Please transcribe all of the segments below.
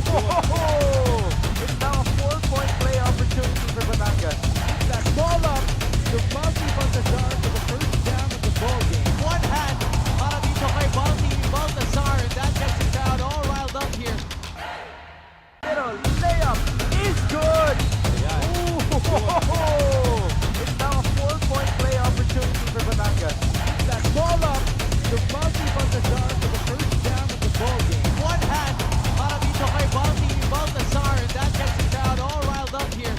It's now a 4-point play opportunity for Batangas. That ball up to Balti Baltazar for the first down of the ball game. One hand para dito kay Balti Baltazar, and that gets the crowd all riled up here. Pero layup is good. It's now a 4-point play opportunity for Batangas. That ball up to Balti Baltazar for the first down of the ball game. One hand para dito kay Balti Baltazar, and that gets the crowd all riled up here.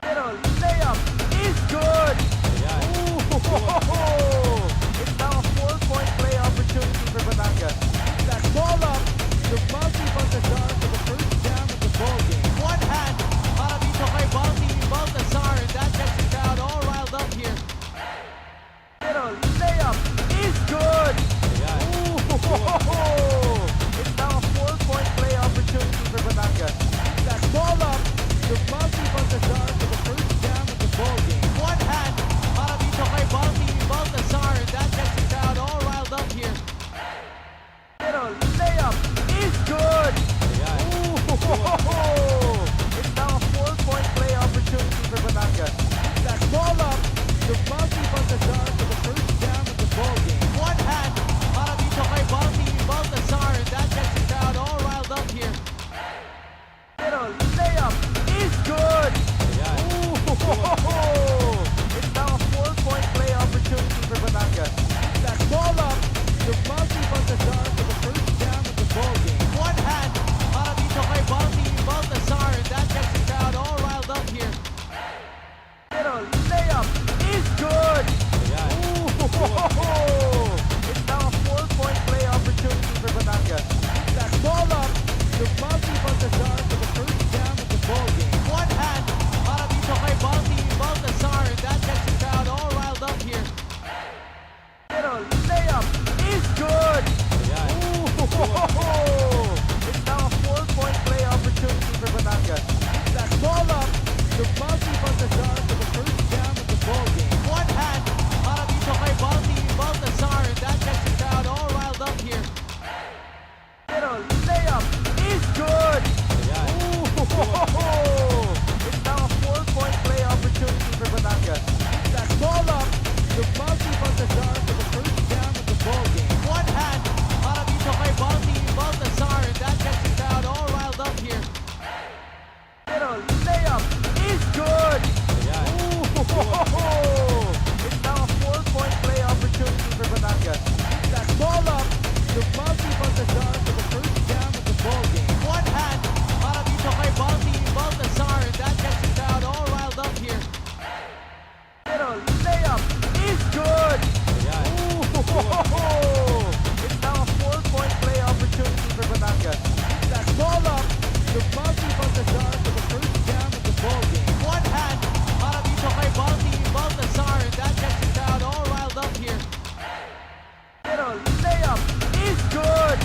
Pero layup is good. It's now a 4-point play opportunity for Batangas. That ball up to Balti Baltazar for the first down of the ball game. One hand para dito kay Balti Baltazar, and that gets the crowd all riled up here. Pero layup is good. It's now a 4-point play opportunity for Batangas. That ball up to Balti Baltazar for the first down of the ball game. One hand para dito kay Balti Baltazar, and that gets the crowd all riled up here. Pero layup is good. It's now a 4-point play opportunity for Batangas. That ball up to Balti Baltazar for the first down of the ball game. One hand para dito kay Balti Baltazar, and that gets the crowd all riled up here. Pero layup is good. It's now a 4-point play opportunity for Batangas. That ball up to Balti Baltazar for the first down of the ball game. One hand para dito kay Balti Baltazar, and that gets the crowd all riled up here. Pero layup is good. It's now a 4-point play opportunity for Batangas. That ball up to Balti Baltazar for the first down of the ball game. One hand para dito kay Balti Baltazar, and that gets the crowd all riled up here. Pero layup is good. It's now a 4-point play opportunity for Batangas. That ball up to Balti Baltazar for the first down of the ball game. One hand para dito kay Balti Baltazar, and that gets the crowd all riled up here. Pero layup is good. It's now a 4-point play opportunity for Batangas. That ball up to Balti Baltazar for the first down of the ball game. One hand para dito kay Balti Baltazar, and that gets the crowd all riled up here. Pero layup is good. It's now a 4-point play opportunity for Batangas. That ball up to Balti Baltazar for the first down of the ball game. One hand para dito kay Balti Baltazar, and that gets the crowd all riled up here. Pero layup is good. It's now a 4-point play opportunity for Batangas. That ball up to Balti Baltazar for the first down of the ball game. One hand para dito kay Balti Baltazar, and that gets the crowd all riled up here. One hand para dito kay Balti Baltazar, and that gets the crowd all riled up here. It's now a 4-point play opportunity for Batangas. That ball up to Balti Baltazar for the first down of the ball game. One hand para dito kay Balti Baltazar, and that gets the crowd all riled up here. Pero layup is good.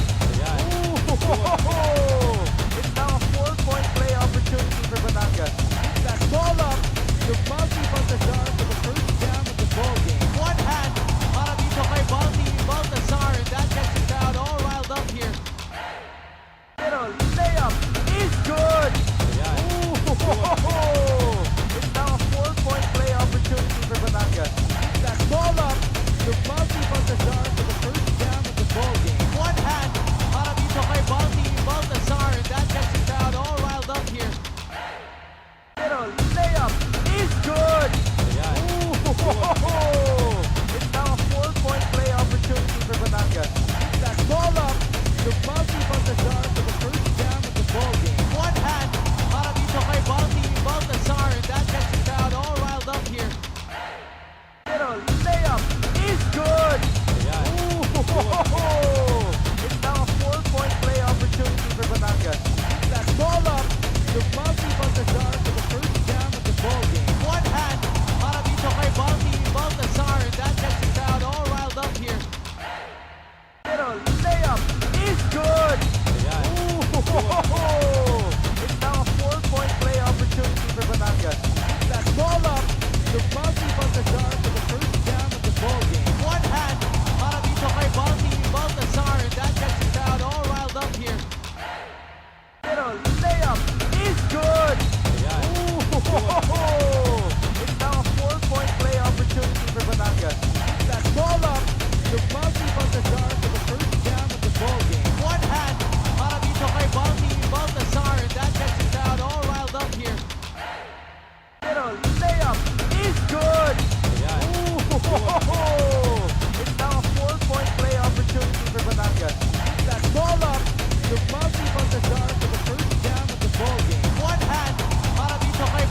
to Mousy Baltazar for the first down of the ball game. One hand para dito kay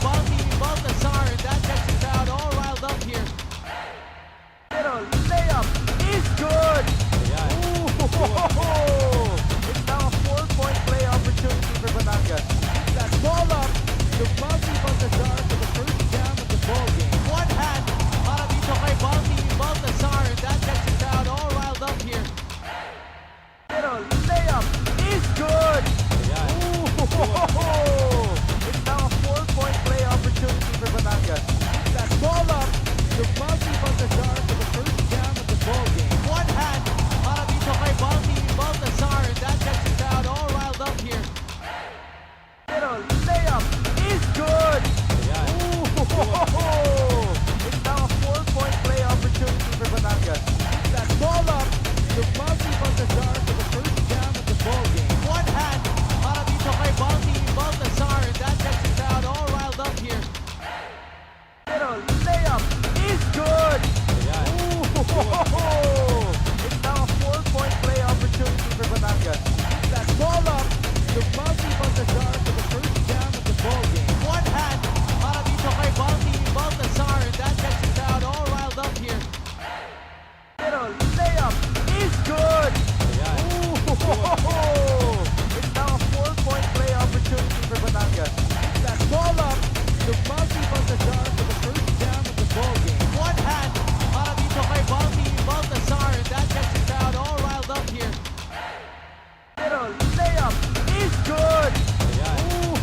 Baltazar, and that gets the crowd all riled up here. Pero layup is good. Ooh, it's now a 4-point play opportunity for Batangas. That ball up to Mousy Baltazar for the first down of the ball game. One hand para dito kay Baltazar, and that gets the crowd all riled up here. Pero layup is good. Ooh, it's now a 4-point play opportunity for Batangas. That ball up to Mousy Baltazar for the first down of the ball game. One hand para dito kay Baltazar, and that gets the crowd all riled up here. Pero layup is good. Ooh, it's now a 4-point play opportunity for Batangas. That ball up to Mousy Baltazar for the first down of the ball game. One hand para dito kay Baltazar, and that gets the crowd all riled up here. Pero layup is good. Ooh, it's now a 4-point play opportunity for Batangas. That ball up to Mousy Baltazar for the first down of the ball game. One hand para dito kay Baltazar, and that gets the crowd all riled up here. Pero layup is good. Ooh, it's now a 4-point play opportunity for Batangas. That ball up to Mousy Baltazar for the first down of the ball game. One hand para dito kay Baltazar, and that gets the crowd all riled up here. Pero layup is good. Ooh, it's now a 4-point play opportunity for Batangas. That ball up to Mousy Baltazar for the first down of the ball game. One hand para dito kay Baltazar, and that gets the crowd all riled up here. Pero layup is good. Ooh,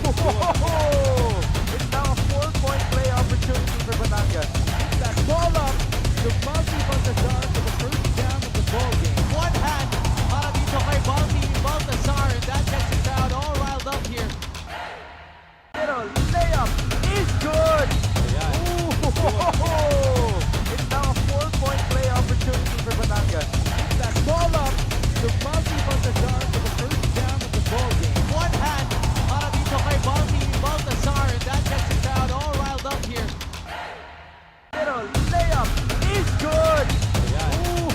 it's now a 4-point play opportunity for Batangas. That ball up to Mousy Baltazar for the first down of the ball game. One hand para dito kay Baltazar, and that gets the crowd all riled up here. Pero layup is good. Ooh, it's now a 4-point play opportunity for Batangas. That ball up to Mousy Baltazar for the first down of the ball game. Pero layup is good. It's now a 4-point play opportunity for Batangas. That ball up to Mousy Baltazar for the first down of the ball game. One hand para dito kay Baltazar, and that gets the crowd all riled up here. Pero layup is good. Ooh,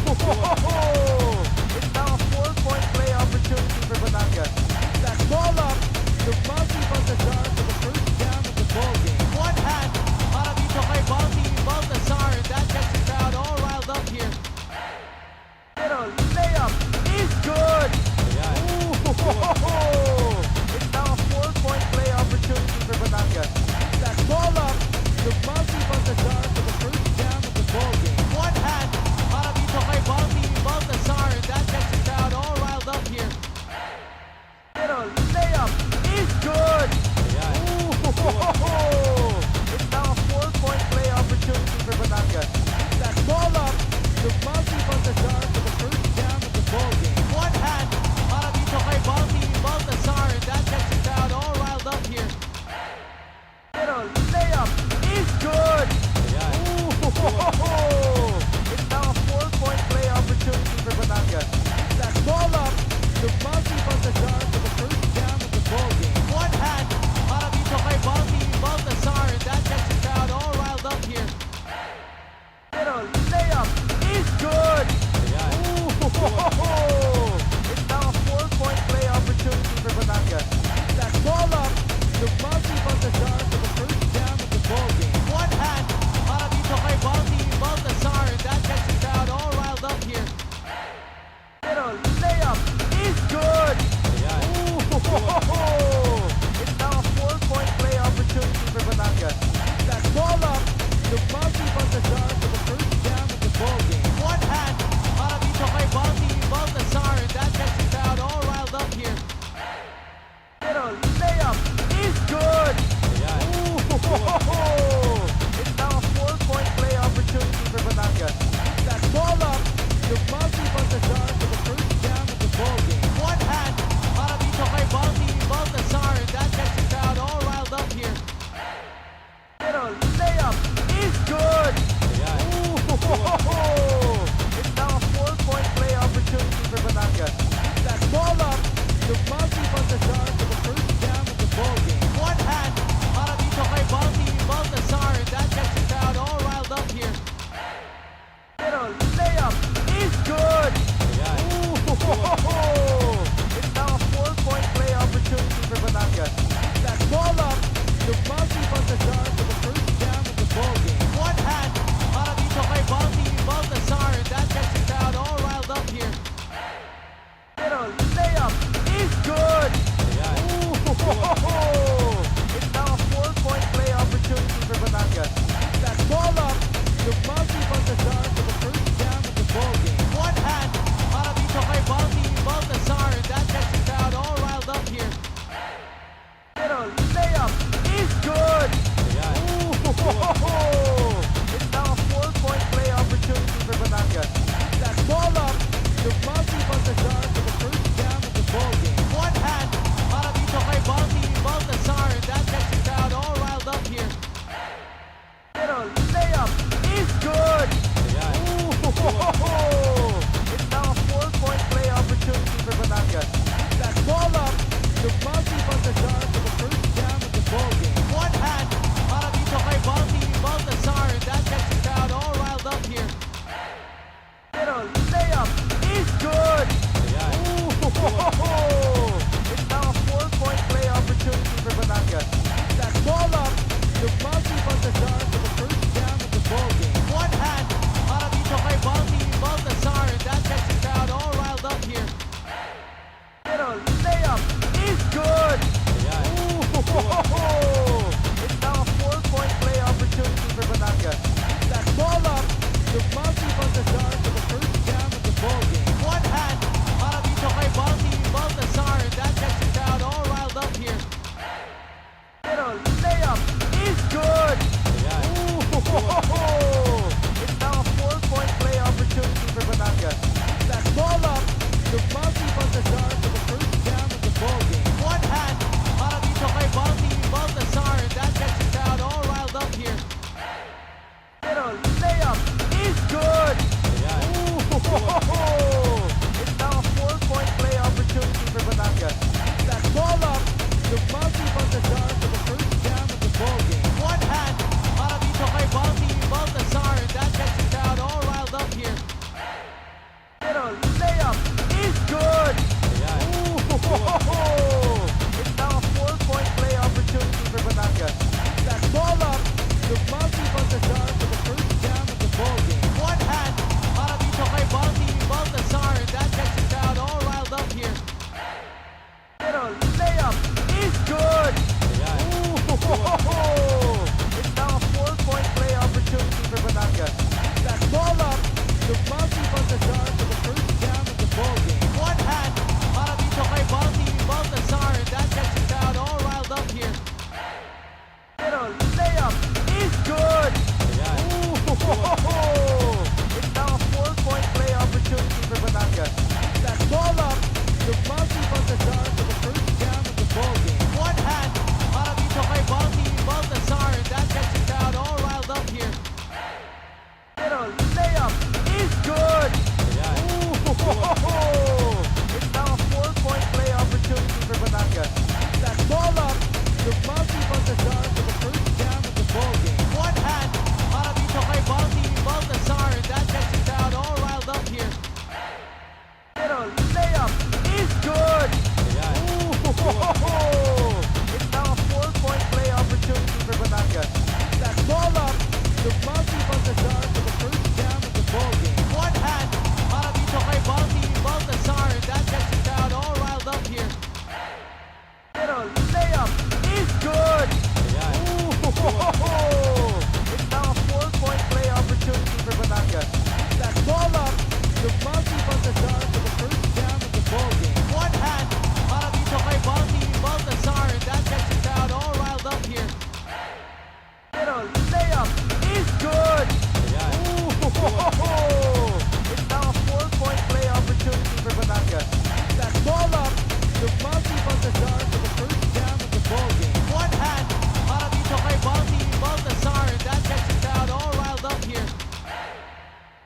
to Bounty Baltazar for the first down of the ball game. One hand para dito kay Bounty Baltazar, and that gets the crowd all riled up here.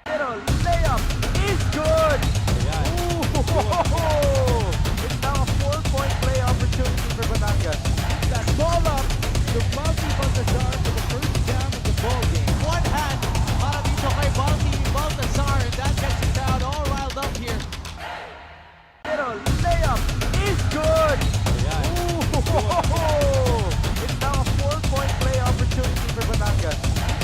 Little layup is good. Ooh, it's now a 4-point play opportunity for Batangas. That ball up to Bounty Baltazar for the first down of the ball game. One hand para dito kay Bounty Baltazar, and that gets the crowd all riled up here. Little layup is good. Ooh, it's now a 4-point play opportunity for Batangas.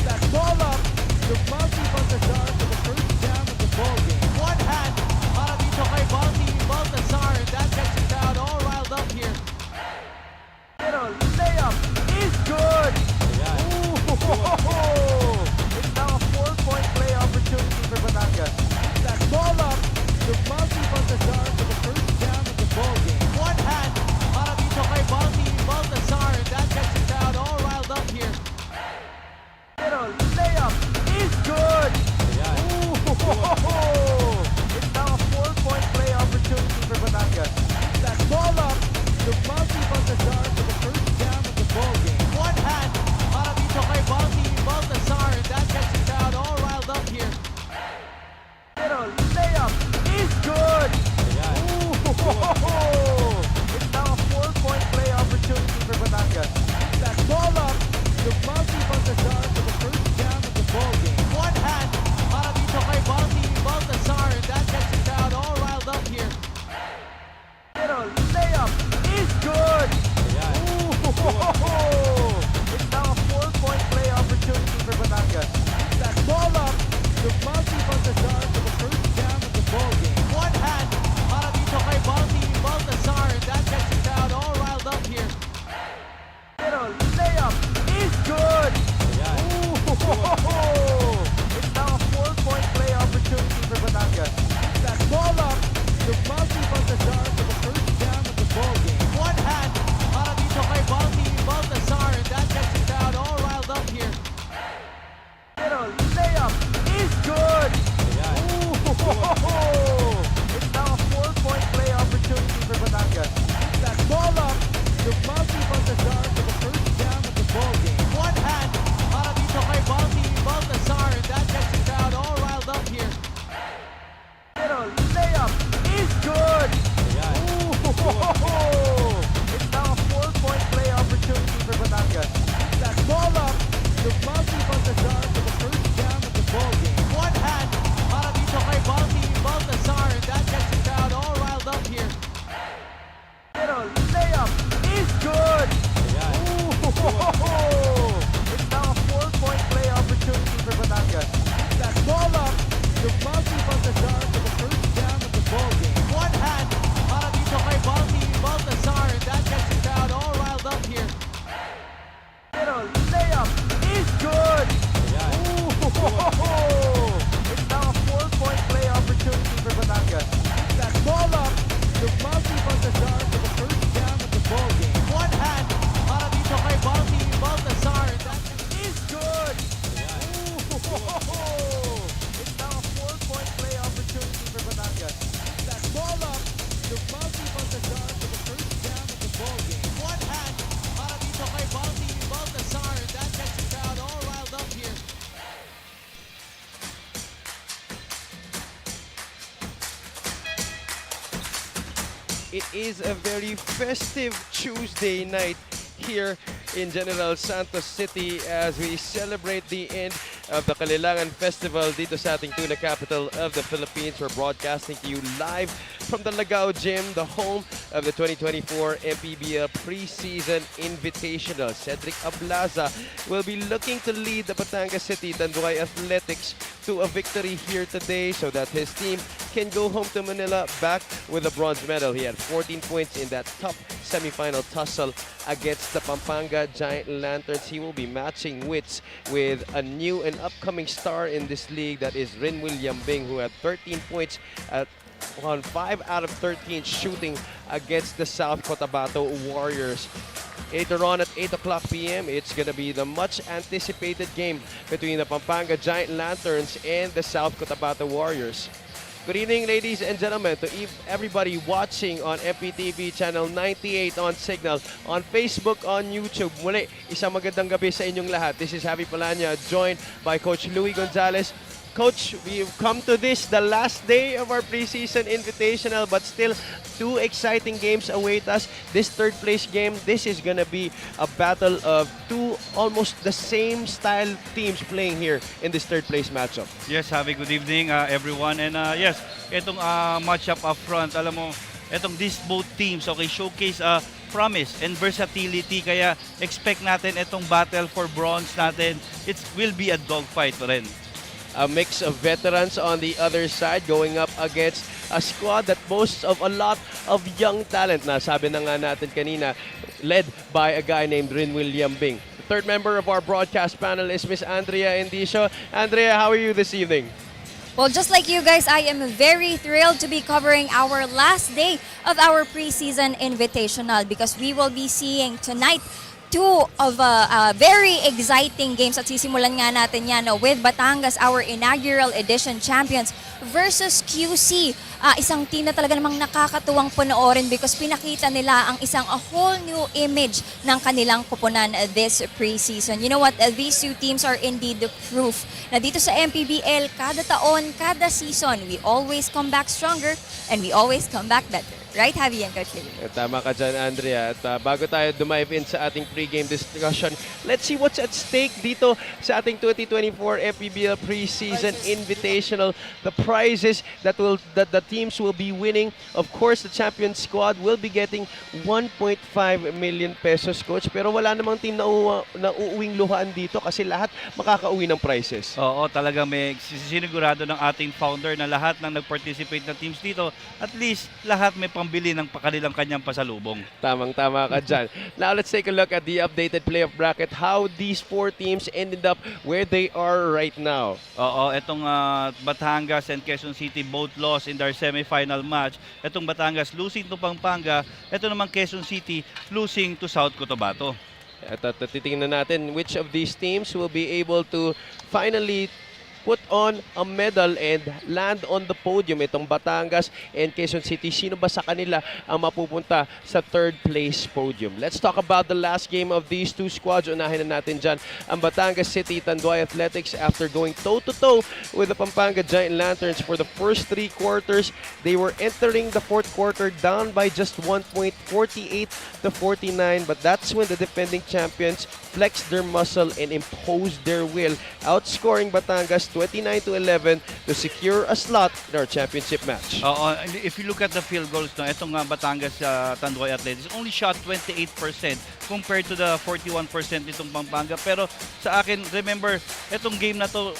That ball up to Bounty Baltazar for the first down of the ball game. One hand para dito kay Bounty Baltazar, and that gets the crowd all riled up here. Little layup is good. Ooh, it's now a 4-point play opportunity for Batangas. That ball up to Bounty Baltazar for the first down of the ball game. One hand para dito kay Bounty Baltazar, and that gets the crowd all riled up here. Little layup is good. Ooh, it's now a 4-point play opportunity for Batangas. That ball up to Bounty Baltazar for the first down of the ball game. One hand para dito kay Bounty Baltazar, and that gets the crowd all riled up here. Little layup is good. Ooh, it's now a 4-point play opportunity for Batangas. That ball up to Bounty Baltazar for the first down of the ball game. One hand para dito kay Bounty Baltazar, and that gets the crowd all riled up here. Little layup is good. Ooh, it's now a 4-point play opportunity for Batangas. That ball up to Bounty Baltazar for the first down of the ball game. One hand para dito kay Bounty Baltazar, and that gets the crowd all riled up here. Little layup is good. Ooh, it's now a 4-point play opportunity for Batangas. That ball up to Bounty Baltazar for the first down of the ball game. One hand para dito kay Bounty Baltazar, and that gets the crowd all riled up here. Little layup is good. Ooh, it's now a 4-point play opportunity for Batangas. That ball up to Bounty Baltazar for the first down of the ball game. One hand para dito kay Bounty Baltazar, and that gets the crowd all riled up here. Little layup is good. Ooh, it's now a 4-point play opportunity for Batangas. That ball up to Bounty Baltazar for the first down of the ball game. One hand para dito kay Bounty Baltazar, and that gets the crowd all riled up here. Little layup is good. Ooh, it's now a 4-point play opportunity for Batangas. That ball up to Bounty Baltazar for the first down of the ball game. One hand para dito kay Bounty Baltazar, and that gets the crowd all riled up here. Little layup is good. Ooh, it's now a 4-point play opportunity for Batangas. That ball up to Bounty Baltazar for the first down of the ball game. One hand para dito kay Bounty Baltazar, and that Is good. Ooh, it's now a 4-point play opportunity for Batangas. That ball up to Bounty Baltazar for the first down of the ball game. one hand para dito kay Bounty Baltazar, and that gets the crowd all riled up here. It is a very festive Tuesday night here in General Santos City as we celebrate the end of the Kalilangan Festival dito sa ating tuna capital of the Philippines. We're broadcasting to you live from the Lagao Gym, the home of the 2024 MPBL preseason invitational. Cedric Ablaza will be looking to lead the Batangas City Tanduay Athletics to a victory here today so that his team can go home to Manila back with a bronze medal. He had 14 points in that tough semifinal tussle against the Pampanga Giant Lanterns. He will be matching wits with a new and upcoming star in this league, that is Rinwil Yambing, who had 13 points on 5 out of 13 shooting against the South Cotabato Warriors. Later on at 8 o'clock p.m., it's going to be the much anticipated game between the Pampanga Giant Lanterns and the South Cotabato Warriors. Good evening, ladies and gentlemen, to everybody watching on MPTV Channel 98 on Signal, on Facebook, on YouTube. Muli, isang magandang gabi sa inyong lahat. This is Javi Palanya, joined by Coach Louie Gonzalez. Coach, we've come to this, the last day of our preseason invitational, but still 2 exciting games await us. This third place game, this is gonna be a battle of 2 almost the same style teams playing here in this third place matchup. Yes, Javi, good evening everyone. And yes, itong matchup up front, alam mo, itong these both teams, okay, showcase promise and versatility. Kaya expect natin itong battle for bronze natin. It will be a dogfight rin. A mix of veterans on the other side going up against a squad that boasts of a lot of young talent na sabi na nga natin kanina, led by a guy named Rin William Bing. The third member of our broadcast panel is Miss Andrea Indicio. Andrea, how are you this evening? Well, just like you guys, I am very thrilled to be covering our last day of our preseason invitational because we will be seeing tonight 2 of very exciting games at sisimulan nga natin yan with Batangas, our inaugural edition champions versus QC. Isang team na talaga namang nakakatuwang panoorin because pinakita nila ang isang a whole new image ng kanilang koponan this preseason. You know what? These 2 teams are indeed the proof na dito sa MPBL, kada taon, kada season, we always come back stronger and we always come back better. Right, Javi and Coach Louie? Tama ka dyan, Andrea. At bago tayo dumive in sa ating pre-game discussion, let's see what's at stake dito sa ating 2024 MPBL Preseason Invitational. The prizes that the teams will be winning. Of course, the champion squad will be getting 1.5 million pesos, Coach. Pero wala namang team na uuwing luhaan dito kasi lahat makakauwi ng prizes. Oo, talaga may sinigurado ng ating founder na lahat ng nag-participate na teams dito, at least lahat may pambili ng kanilang kanyang pasalubong. Tamang-tama ka dyan. Now, let's take a look at the updated playoff bracket, how these 4 teams ended up where they are right now. Oo, itong Batangas and Quezon City both lost in their semifinal match. Itong Batangas losing to Pampanga. Ito naman Quezon City losing to South Cotabato. At titingnan natin which of these teams will be able to finally put on a medal and land on the podium. Itong Batangas and Quezon City, sino ba sa kanila ang mapupunta sa third place podium? Let's talk about the last game of these 2 squads. Unahin na natin dyan ang Batangas City Tanduay Athletics after going toe-to-toe with the Pampanga Giant Lanterns for the first 3 quarters. They were entering the 4th quarter down by just 1 point, 48-49, but that's when the defending champions flexed their muscle and imposed their will, outscoring Batangas 29-11 to secure a slot in our championship match. If you look at the field goals, no, itong Batangas Tanduay Athletics only shot 28% compared to the 41% nitong Pampanga. Pero sa akin, remember, itong game na to,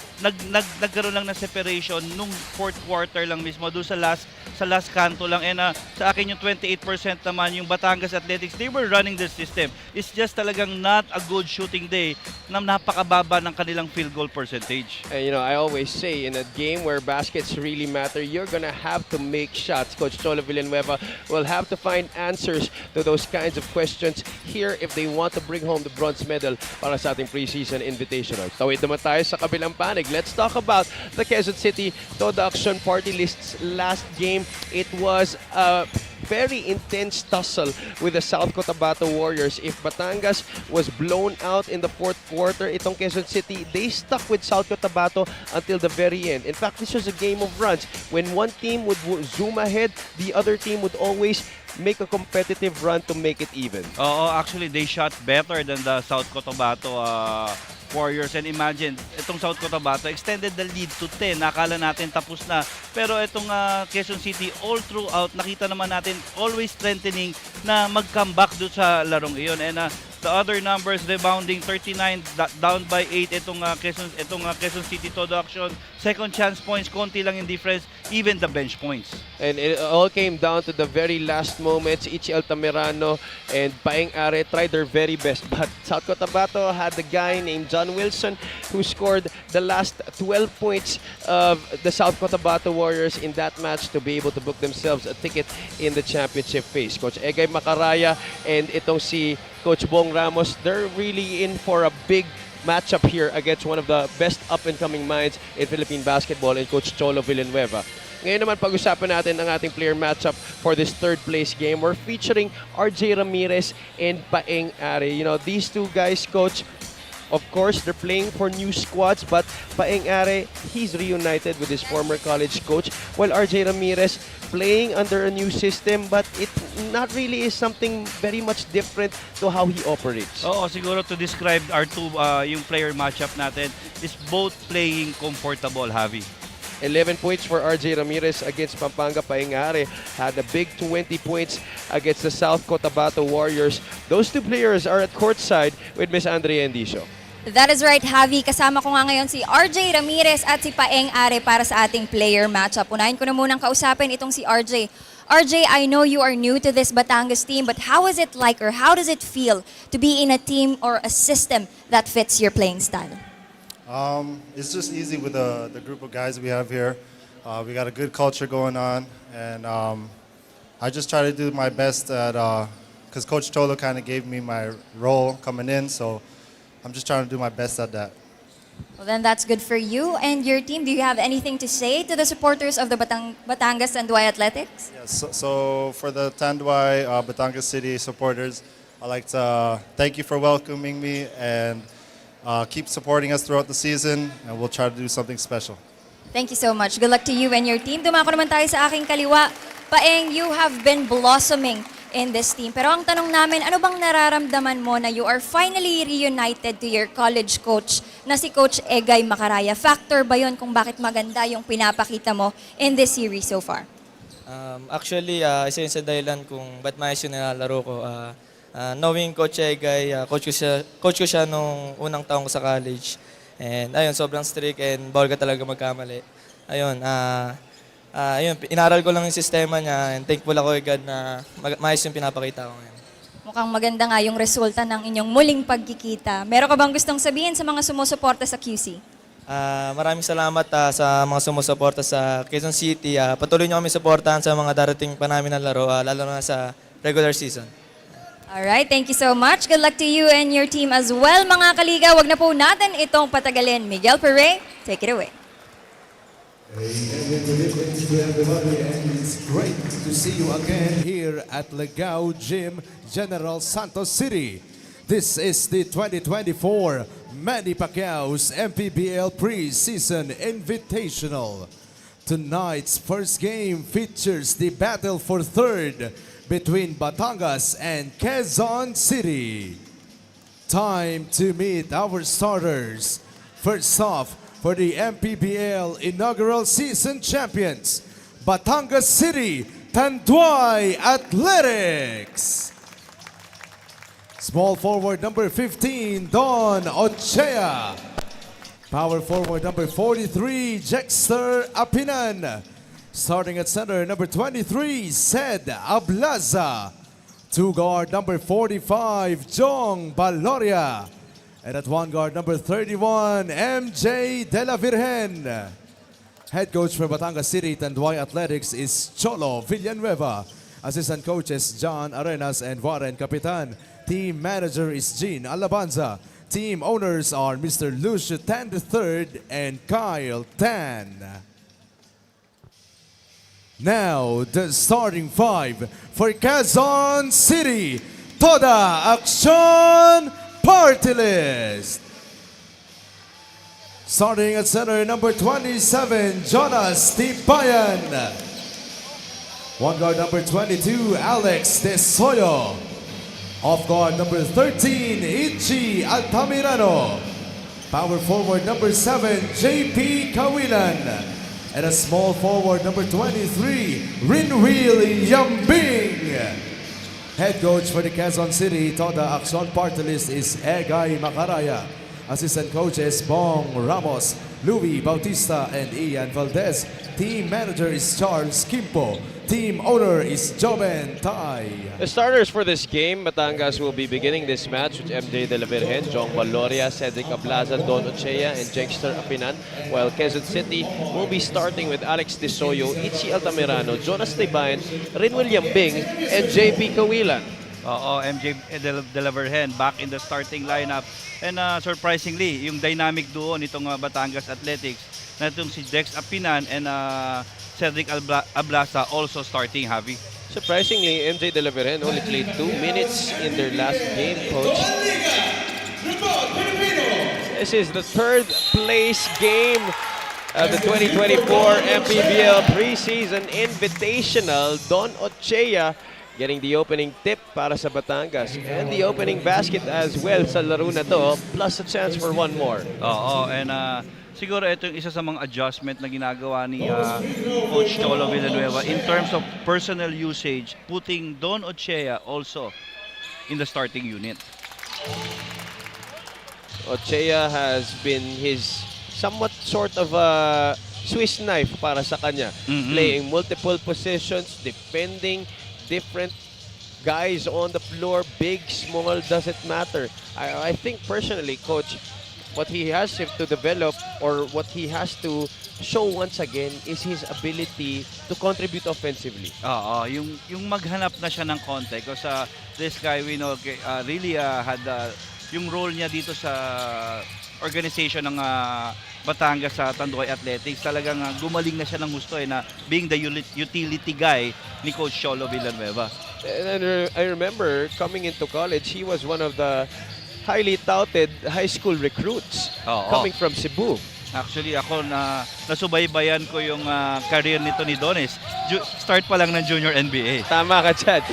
nagkaroon lang ng separation nung 4th quarter lang mismo, doon sa last kanto lang. And sa akin yung 28% naman, yung Batangas Athletics, they were running the system. It's just talagang not a good shooting day na napakababa ng kanilang field goal percentage. And you know, I always say in a game where baskets really matter, you're gonna have to make shots. Coach Cholo Villanueva will have to find answers to those kinds of questions here if they want to bring home the bronze medal para sa ating preseason invitational. Tawid naman tayo sa kabilang panig. Let's talk about the Quezon City Todo Action Party List's last game. It was a very intense tussle with the South Cotabato Warriors. If Batangas was blown out in the 4th quarter, itong Quezon City, they stuck with South Cotabato until the very end. In fact, this was a game of runs. When one team would zoom ahead, the other team would always make a competitive run to make it even. Actually, they shot better than the South Cotabato Warriors. And imagine, itong South Cotabato extended the lead to 10. Nakala natin tapos na. Pero itong Quezon City, all throughout, nakita naman natin always strengthening na mag-comeback doon sa larong iyon. And the other numbers, rebounding 39, down by 8 itong Quezon City Todo Action. Second chance points, konti lang in difference, even the bench points. And it all came down to the very last moments. Ichi Altamirano and Paeng Are tried their very best, but South Cotabato had the guy named John Wilson who scored the last 12 points of the South Cotabato Warriors in that match to be able to book themselves a ticket in the championship phase. Coach Egay Macaraya and itong si Coach Bong Ramos, they're really in for a big matchup here against one of the best up-and-coming minds in Philippine basketball and Coach Cholo Villanueva. Ngayon naman pag-usapan natin ang ating player matchup for this third place game. We're featuring RJ Ramirez and Paeng Are. You know, these two guys, coach, of course, they're playing for new squads, but Paeng Are, he's reunited with his former college coach, while RJ Ramirez playing under a new system, but it not really is something very much different to how he operates. Oo, siguro to describe our two, yung player matchup natin, is both playing comfortable, Javi. 11 points for RJ Ramirez against Pampanga. Paeng Are had a big 20 points against the South Cotabato Warriors. Those two players are at courtside with Miss Andrea Endicio. That is right, Javi. Kasama ko nga ngayon si RJ Ramirez at si Paeng Are para sa ating player matchup. Unahin ko na munang kausapin itong si RJ. RJ, I know you are new to this Batangas team, but how is it like or how does it feel to be in a team or a system that fits your playing style? It's just easy with the group of guys we have here. We got a good culture going on, and I just try to do my best at, because Coach Tolo kind of gave me my role coming in, so I'm just trying to do my best at that. Well, then that's good for you and your team. Do you have anything to say to the supporters of the Batangas Tanduay Athletics? Yes, so for the Tanduay Batangas City supporters, I'd like to thank you for welcoming me and keep supporting us throughout the season, and we'll try to do something special. Thank you so much. Good luck to you and your team. Dumako naman tayo sa aking kaliwa. Paeng, you have been blossoming in this team. Pero ang tanong namin, ano bang nararamdaman mo na you are finally reunited to your college coach na si Coach Egay Macaraya? Factor ba yon kung bakit maganda yung pinapakita mo in this series so far? Actually, isa yun sa dahilan kung ba't maayos yung nilalaro ko. Knowing Coach Egay, coach ko siya nung unang taong ko sa college. And ayun, sobrang strict and bawal ka talaga magkamali. Ayun, inaral ko lang yung sistema niya and thankful ako kay God na maayos yung pinapakita ko ngayon. Mukhang maganda nga yung resulta ng inyong muling pagkikita. Meron ka bang gustong sabihin sa mga sumusuporta sa QC? Maraming salamat sa mga sumusuporta sa Quezon City. Patuloy niyo kami suportahan sa mga darating pa namin na laro, lalo na sa regular season. Alright, thank you so much. Good luck to you and your team as well, mga kaliga. Wag na po natin itong patagalin. Miguel Pere, take it away. Good evening to everybody, and it's great to see you again here at Legao Gym, General Santos City. This is the 2024 Manny Pacquiao's MPBL Preseason Invitational. Tonight's first game features the battle for third between Batangas and Quezon City. Time to meet our starters. First off, for the MPBL inaugural season champions, Batangas City Tanduay Athletics. Small forward number 15, Don Ochea. Power forward number 43, Jexter Apinan. Starting at center, number 23, Sed Ablaza. Two guard, number 45, Jong Baloria. And at one guard, number 31, MJ De La Virgen. Head coach for Batangas City Tanduay Athletics is Cholo Villanueva. Assistant coaches, John Arenas and Warren Capitan. Team manager is Jean Alabanza. Team owners are Mr. Lucio Tan III and Kyle Tan. Now, the starting five for Quezon City. Toda Action Party List. Starting at center, number 27, Jonas Tipayan. One guard, number 22, Alex Tesoyo. Off guard, number 13, Ichi Altamirano. Power forward, number 7, JP Kawilan. And a small forward, number 23, Rinwil Yambing. Head coach for the Quezon City Toda Action Party List is Egay Macaraya. Assistant coaches, Bong Ramos, Louis Bautista, and Ian Valdez. Team manager is Charles Kimpo. Team owner is Joven Tai. The starters for this game, Batangas will be beginning this match with MJ De La Virgen, Jong Baloria, Cedric Ablaza, Don Ochea, and Jexter Apinan, while Quezon City will be starting with Alex Desoyo, Ichi Altamirano, Jonas Tibayan, Rinwil Yambing, and JP Kawilan. MJ De La Virgen back in the starting lineup. And surprisingly, yung dynamic duo nitong Batangas Athletics, na itong si Dex Apinan and Cedric Ablasa also starting, Javi. Surprisingly, MJ De La Virgen only played 2 minutes in their last game, Coach. This is the third place game of the 2024 MPBL Preseason Invitational. Don Ochea getting the opening tip para sa Batangas and the opening basket as well sa laro na to, plus a chance for one more. Oo, and siguro ito yung isa sa mga adjustment na ginagawa ni Coach Cholo Villanueva in terms of personnel usage, putting Don Ochea also in the starting unit. Ochea has been his somewhat sort of a Swiss knife para sa kanya. Playing multiple positions, defending different guys on the floor, big, small, doesn't matter. I think personally, Coach, what he has to develop or what he has to show once again is his ability to contribute offensively. Oo, yung maghanap na siya ng konti because this guy we know really had yung role niya dito sa organization ng Batangas sa Tanduay Athletics. Talagang gumaling na siya ng gusto na being the utility guy ni Coach Cholo Villanueva. And I remember coming into college, he was one of the highly touted high school recruits coming from Cebu. Actually, ako nasubaybayan ko yung career nito ni Dones. Start pa lang ng Junior NBA. Tama ka, Chad.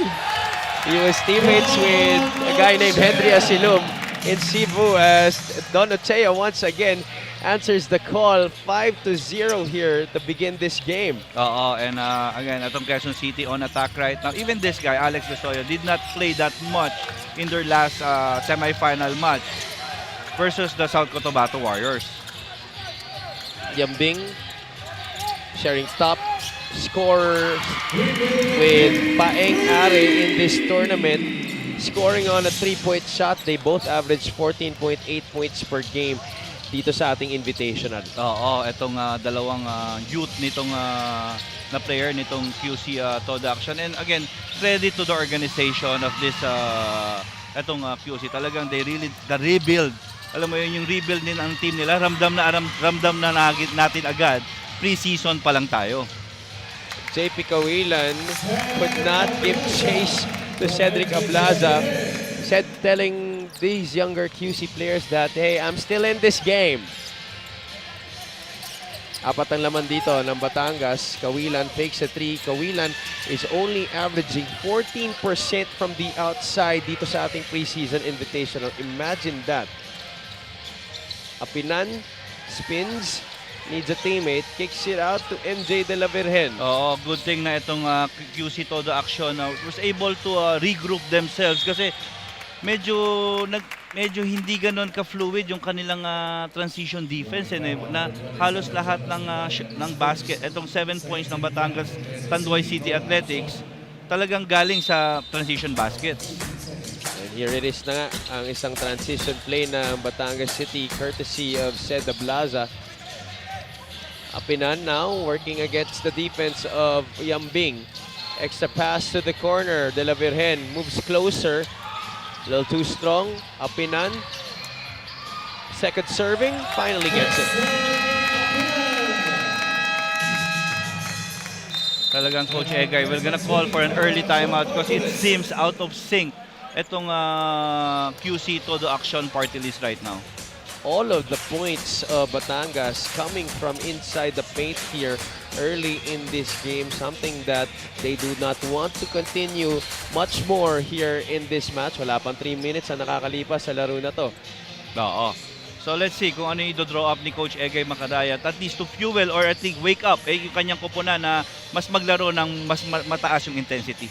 He was teammates with a guy named Henry Asilum in Cebu as Don Ochea once again answers the call. 5-0 here to begin this game. Oo, and again, atong Quezon City on attack right now. Even this guy, Alex Desoyo, did not play that much in their last semi-final match versus the South Cotabato Warriors. Yambing sharing top scorer with Paeng Are in this tournament. Scoring on a 3-point shot, they both averaged 14.8 points per game dito sa ating invitational. Oo, itong dalawang youth nitong na player nitong QC Todo Action. And again, credit to the organization of this itong QC. Talagang they really, the rebuild. Alam mo yun, yung rebuild din ang team nila. Ramdam na natin agad. Pre-season pa lang tayo. JP Kawilan could not give chase to Cedric Ablaza, telling these younger QC players that, hey, I'm still in this game. Apat ang laman dito ng Batangas. Kawilan fakes a 3. Kawilan is only averaging 14% from the outside dito sa ating preseason invitational. Imagine that. Apinan spins, needs a teammate, kicks it out to MJ De La Virgen. Oo, good thing na itong QC Todo Action was able to regroup themselves kasi medyo hindi ganoon ka-fluid yung kanilang transition defense na halos lahat ng basket, itong 7 points ng Batangas Tanduay City Athletics talagang galing sa transition baskets. And here it is na nga, ang isang transition play ng Batangas City courtesy of Ced Ablaza. Apinan now working against the defense of Yambing. Extra pass to the corner. De La Virgen moves closer. A little too strong. Apinan. Second serving. Finally gets it. Talagang Coach Egay, we're gonna call for an early timeout because it seems out of sync itong QC Todo Action party list right now. All of the points of Batangas coming from inside the paint here early in this game, something that they do not want to continue much more here in this match. Wala pang 3 minutes ang nakakalipas sa laro na to. Oo. So let's see kung ano yung i-draw up ni Coach Egay Makadayat, at least to fuel or at least wake up yung kanyang kupunan na mas maglaro ng mas mataas yung intensity.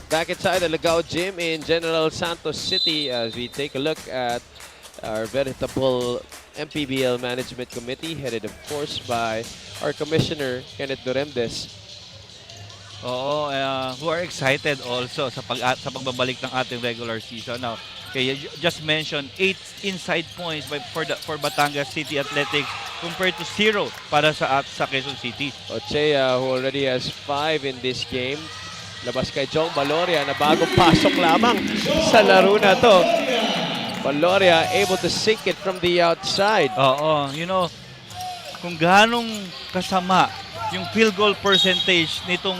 Back inside the Lagao Gym in General Santos City as we take a look at our veritable MPBL Management Committee, headed of course by our Commissioner, Kenneth Doremdes. Oo, who are excited also sa pagbabalik ng ating regular season. Now, okay, you just mentioned 8 inside points for Batangas City Athletics compared to 0 para sa Quezon City. Ochea, who already has 5 in this game. Labas kay Jong Baloria na bagong pasok lamang sa laro na to. Baloria able to sink it from the outside. Oo, you know, kung ganong kasama yung field goal percentage nitong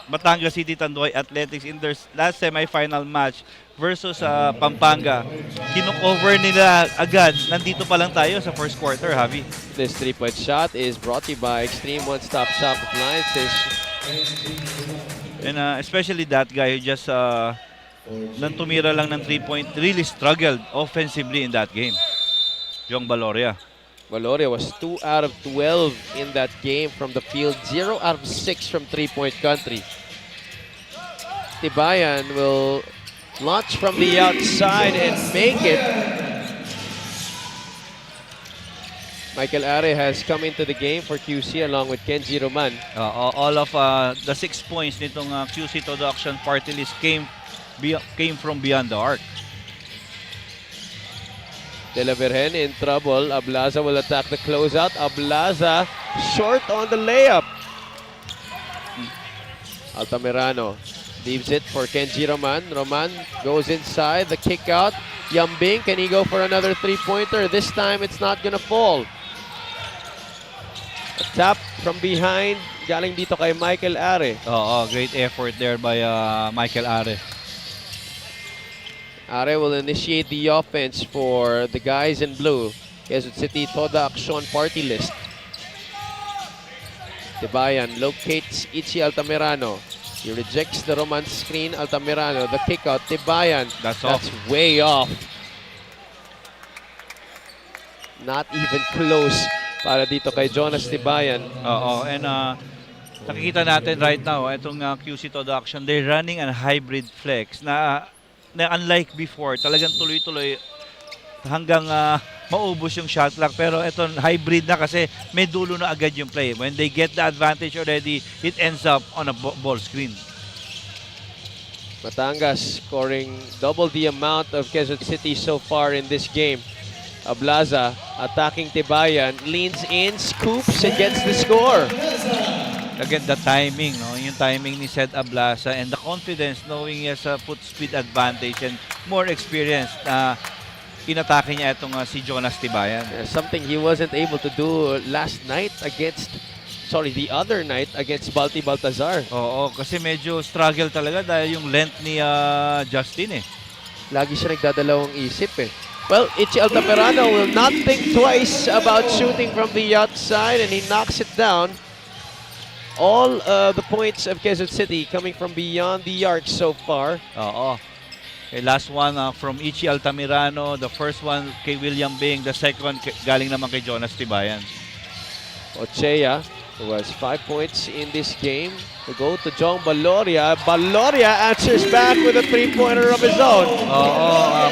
Batangas City Tanduay Athletics in their last semi-final match versus Pampanga, kinocover nila agad. Nandito pa lang tayo sa first quarter, Javi. This 3-point shot is brought to you by Extreme One-Stop Shop Appliances. And especially that guy who just nang tumira lang ng 3-point, really struggled offensively in that game. Jong Baloria. Baloria was 2 out of 12 in that game from the field, 0 out of 6 from 3-point country. Tibayan will launch from the outside and make it. Michael Are has come into the game for QC along with Kenji Roman. All of the 6 points nitong QC Todo Action party list came from beyond the arc. De La Virgen in trouble. Ablaza will attack the closeout. Ablaza short on the layup. Altamirano leaves it for Kenji Roman. Roman goes inside. The kick out. Yambing, can he go for another 3-pointer? This time it's not gonna fall. A tap from behind. Galing dito kay Michael Are. Great effort there by Michael Are. Are will initiate the offense for the guys in blue. Quezon City Toda Action party list. Tibayan locates Ichi Altamirano. He rejects the Roman screen. Altamirano, the kick out. Tibayan. That's way off. Not even close para dito kay Jonas Tibayan. And nakikita natin right now, itong QC Todo Action, they're running a hybrid flex na unlike before, talagang tuloy-tuloy hanggang maubos yung shot clock. Pero ito hybrid na kasi may dulo na agad yung play. When they get the advantage already, it ends up on a ball screen. Batangas scoring double the amount of Quezon City so far in this game. Ablaza attacking Tibayan, leans in, scoops and gets the score. Again, the timing, no? Yung timing ni Seth Ablaza and the confidence knowing he has a foot speed advantage and more experience na inatake niya itong si Jonas Tibayan. Something he wasn't able to do the other night against Balti Baltazar. Kasi medyo struggle talaga dahil yung length ni Justin eh. Lagi siya nagdadalawang isip eh. Well, Ichi Altamirano will not think twice about shooting from the outside and he knocks it down. All the points of Quezon City coming from beyond the arc so far. Okay, last one from Ichi Altamirano. The first one kay William Bing. The second galing naman kay Jonas Tibayan. Ochea, who has 5 points in this game, will go to Jong Baloria. Baloria answers back with a 3-pointer of his own.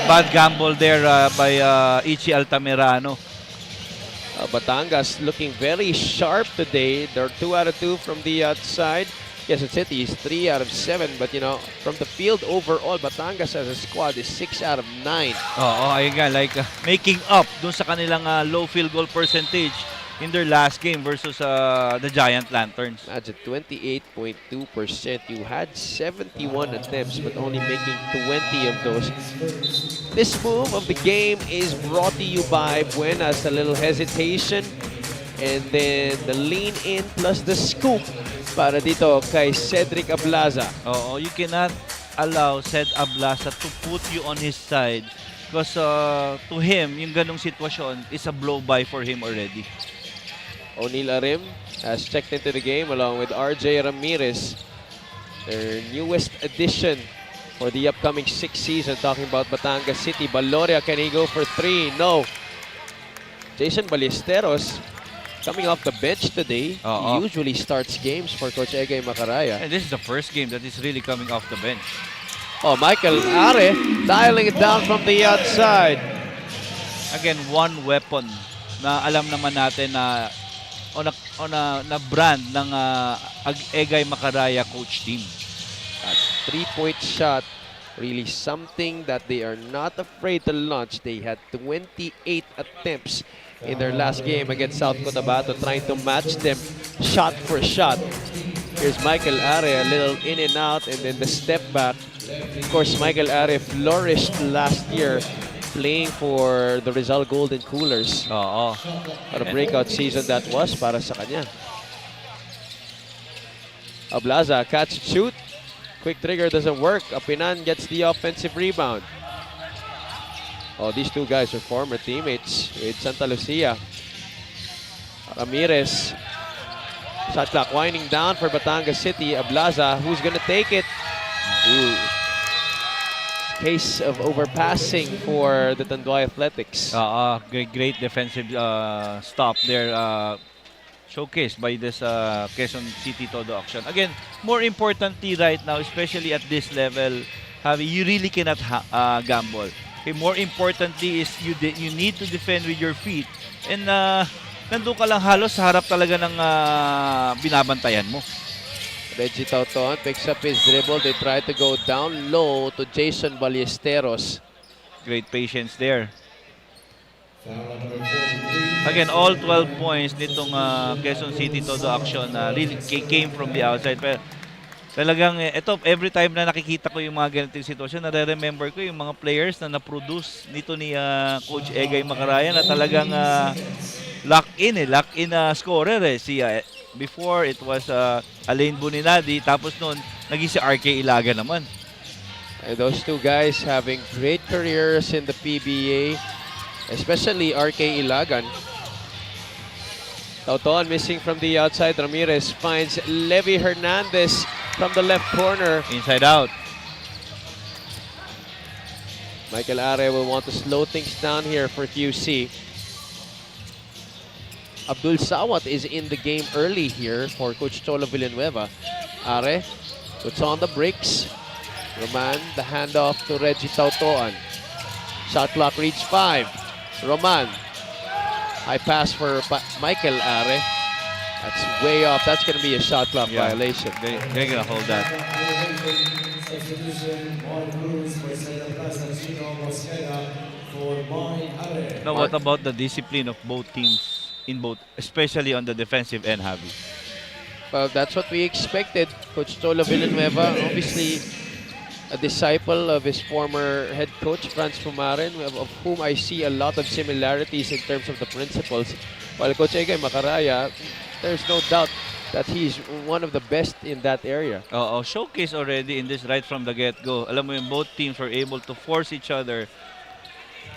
Bad gamble there by Ichi Altamirano. Batangas looking very sharp today. They're 2 out of 2 from the outside. Quezon City is 3 out of 7. But you know, from the field overall, Batangas as a squad is 6 out of 9. Ayun nga, like making up dun sa kanilang low field goal percentage in their last game versus the Giant Lanterns. Imagine 28.2%. You had 71 attempts but only making 20 of those. This move of the game is brought to you by Buenas. A little hesitation and then the lean in plus the scoop para dito kay Cedric Ablaza. You cannot allow Ced Ablaza to put you on his side because to him, yung ganong sitwasyon is a blow-by for him already. O'Neal Arim has checked into the game along with RJ Ramirez, their newest addition for the upcoming 6th season. Talking about Batangas City. Baloria, can he go for 3? No. Jason Ballesteros Coming off the bench today, Oo. he usually starts games for Coach Egay Macaraya. And this is the first game that is really coming off the bench. Oh, Michael Are dialing it down from the outside. Again, one weapon na alam naman natin na na brand ng Egay Macaraya coach team. That three-point shot, really something that they are not afraid to launch. They had 28 attempts in their last game against South Cotabato, trying to match them shot for shot. Here's Michael Are, a little in and out, and then the step back. Of course, Michael Are flourished last year playing for the Rizal Golden Coolers. Oo. What a breakout season that was para sa kanya. Ablaza, catch and shoot. Quick trigger doesn't work. Apinan gets the offensive rebound. Oh, these two guys are former teammates with Santa Lucia. Ramirez. Shot clock winding down for Batangas City. Ablaza, who's gonna take it? Ooh. Case of overpassing for the Tanduay Athletics. Great defensive stop there. Showcased by this Quezon City Todo Action. Again, more importantly right now, especially at this level, Javi, you really cannot gamble. Okay, more importantly is you need to defend with your feet. And nandun ka lang halos sa harap talaga ng binabantayan mo. Reggie Tauton picks up his dribble. They try to go down low to Jason Ballesteros. Great patience there. Again, all 12 points nitong Quezon City Todo Action really came from the outside. Pero talagang ito, every time na nakikita ko yung mga ganitong sitwasyon, nare-remember ko yung mga players na na-produce nito ni Coach Egay Macaraya na talagang lock-in scorer eh. Before it was Alain Buninadi, tapos noon naging si RK Ilaga naman. And those two guys having great careers in the PBA, especially RK Ilagan. Tauton missing from the outside. Ramirez finds Levi Hernandez from the left corner. Inside out. Michael Are will want to slow things down here for QC. Abdul Sawat is in the game early here for Coach Cholo Villanueva. Are puts on the brakes. Roman, the handoff to Reggie Tautoan. Shot clock reached 5. Roman. High pass for Michael Are. That's way off. That's going to be a shot clock violation. They're going to hold that. Now, what about the discipline of both teams? Especially on the defensive end, Javi? Well, that's what we expected. Coach Cholo Villanueva, obviously a disciple of his former head coach, Franz Pumaren, of whom I see a lot of similarities in terms of the principles. While Coach Egay Macaraya, there's no doubt that he's one of the best in that area. Showcase already in this right from the get-go. Alam mo yung both teams were able to force each other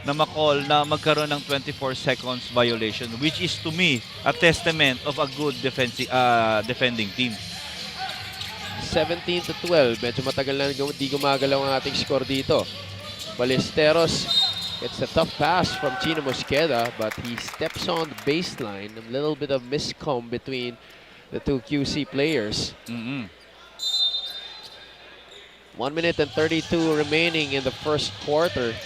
na makall na magkaroon ng 24 seconds violation, which is to me a testament of a good defending team. 17-12. Medyo matagal na di gumagalaw ang ating score dito. Ballesteros gets a tough pass from Chino Mosqueda, but he steps on the baseline. A little bit of miscom between the two QC players. 1 minute and 32 remaining in the first quarter.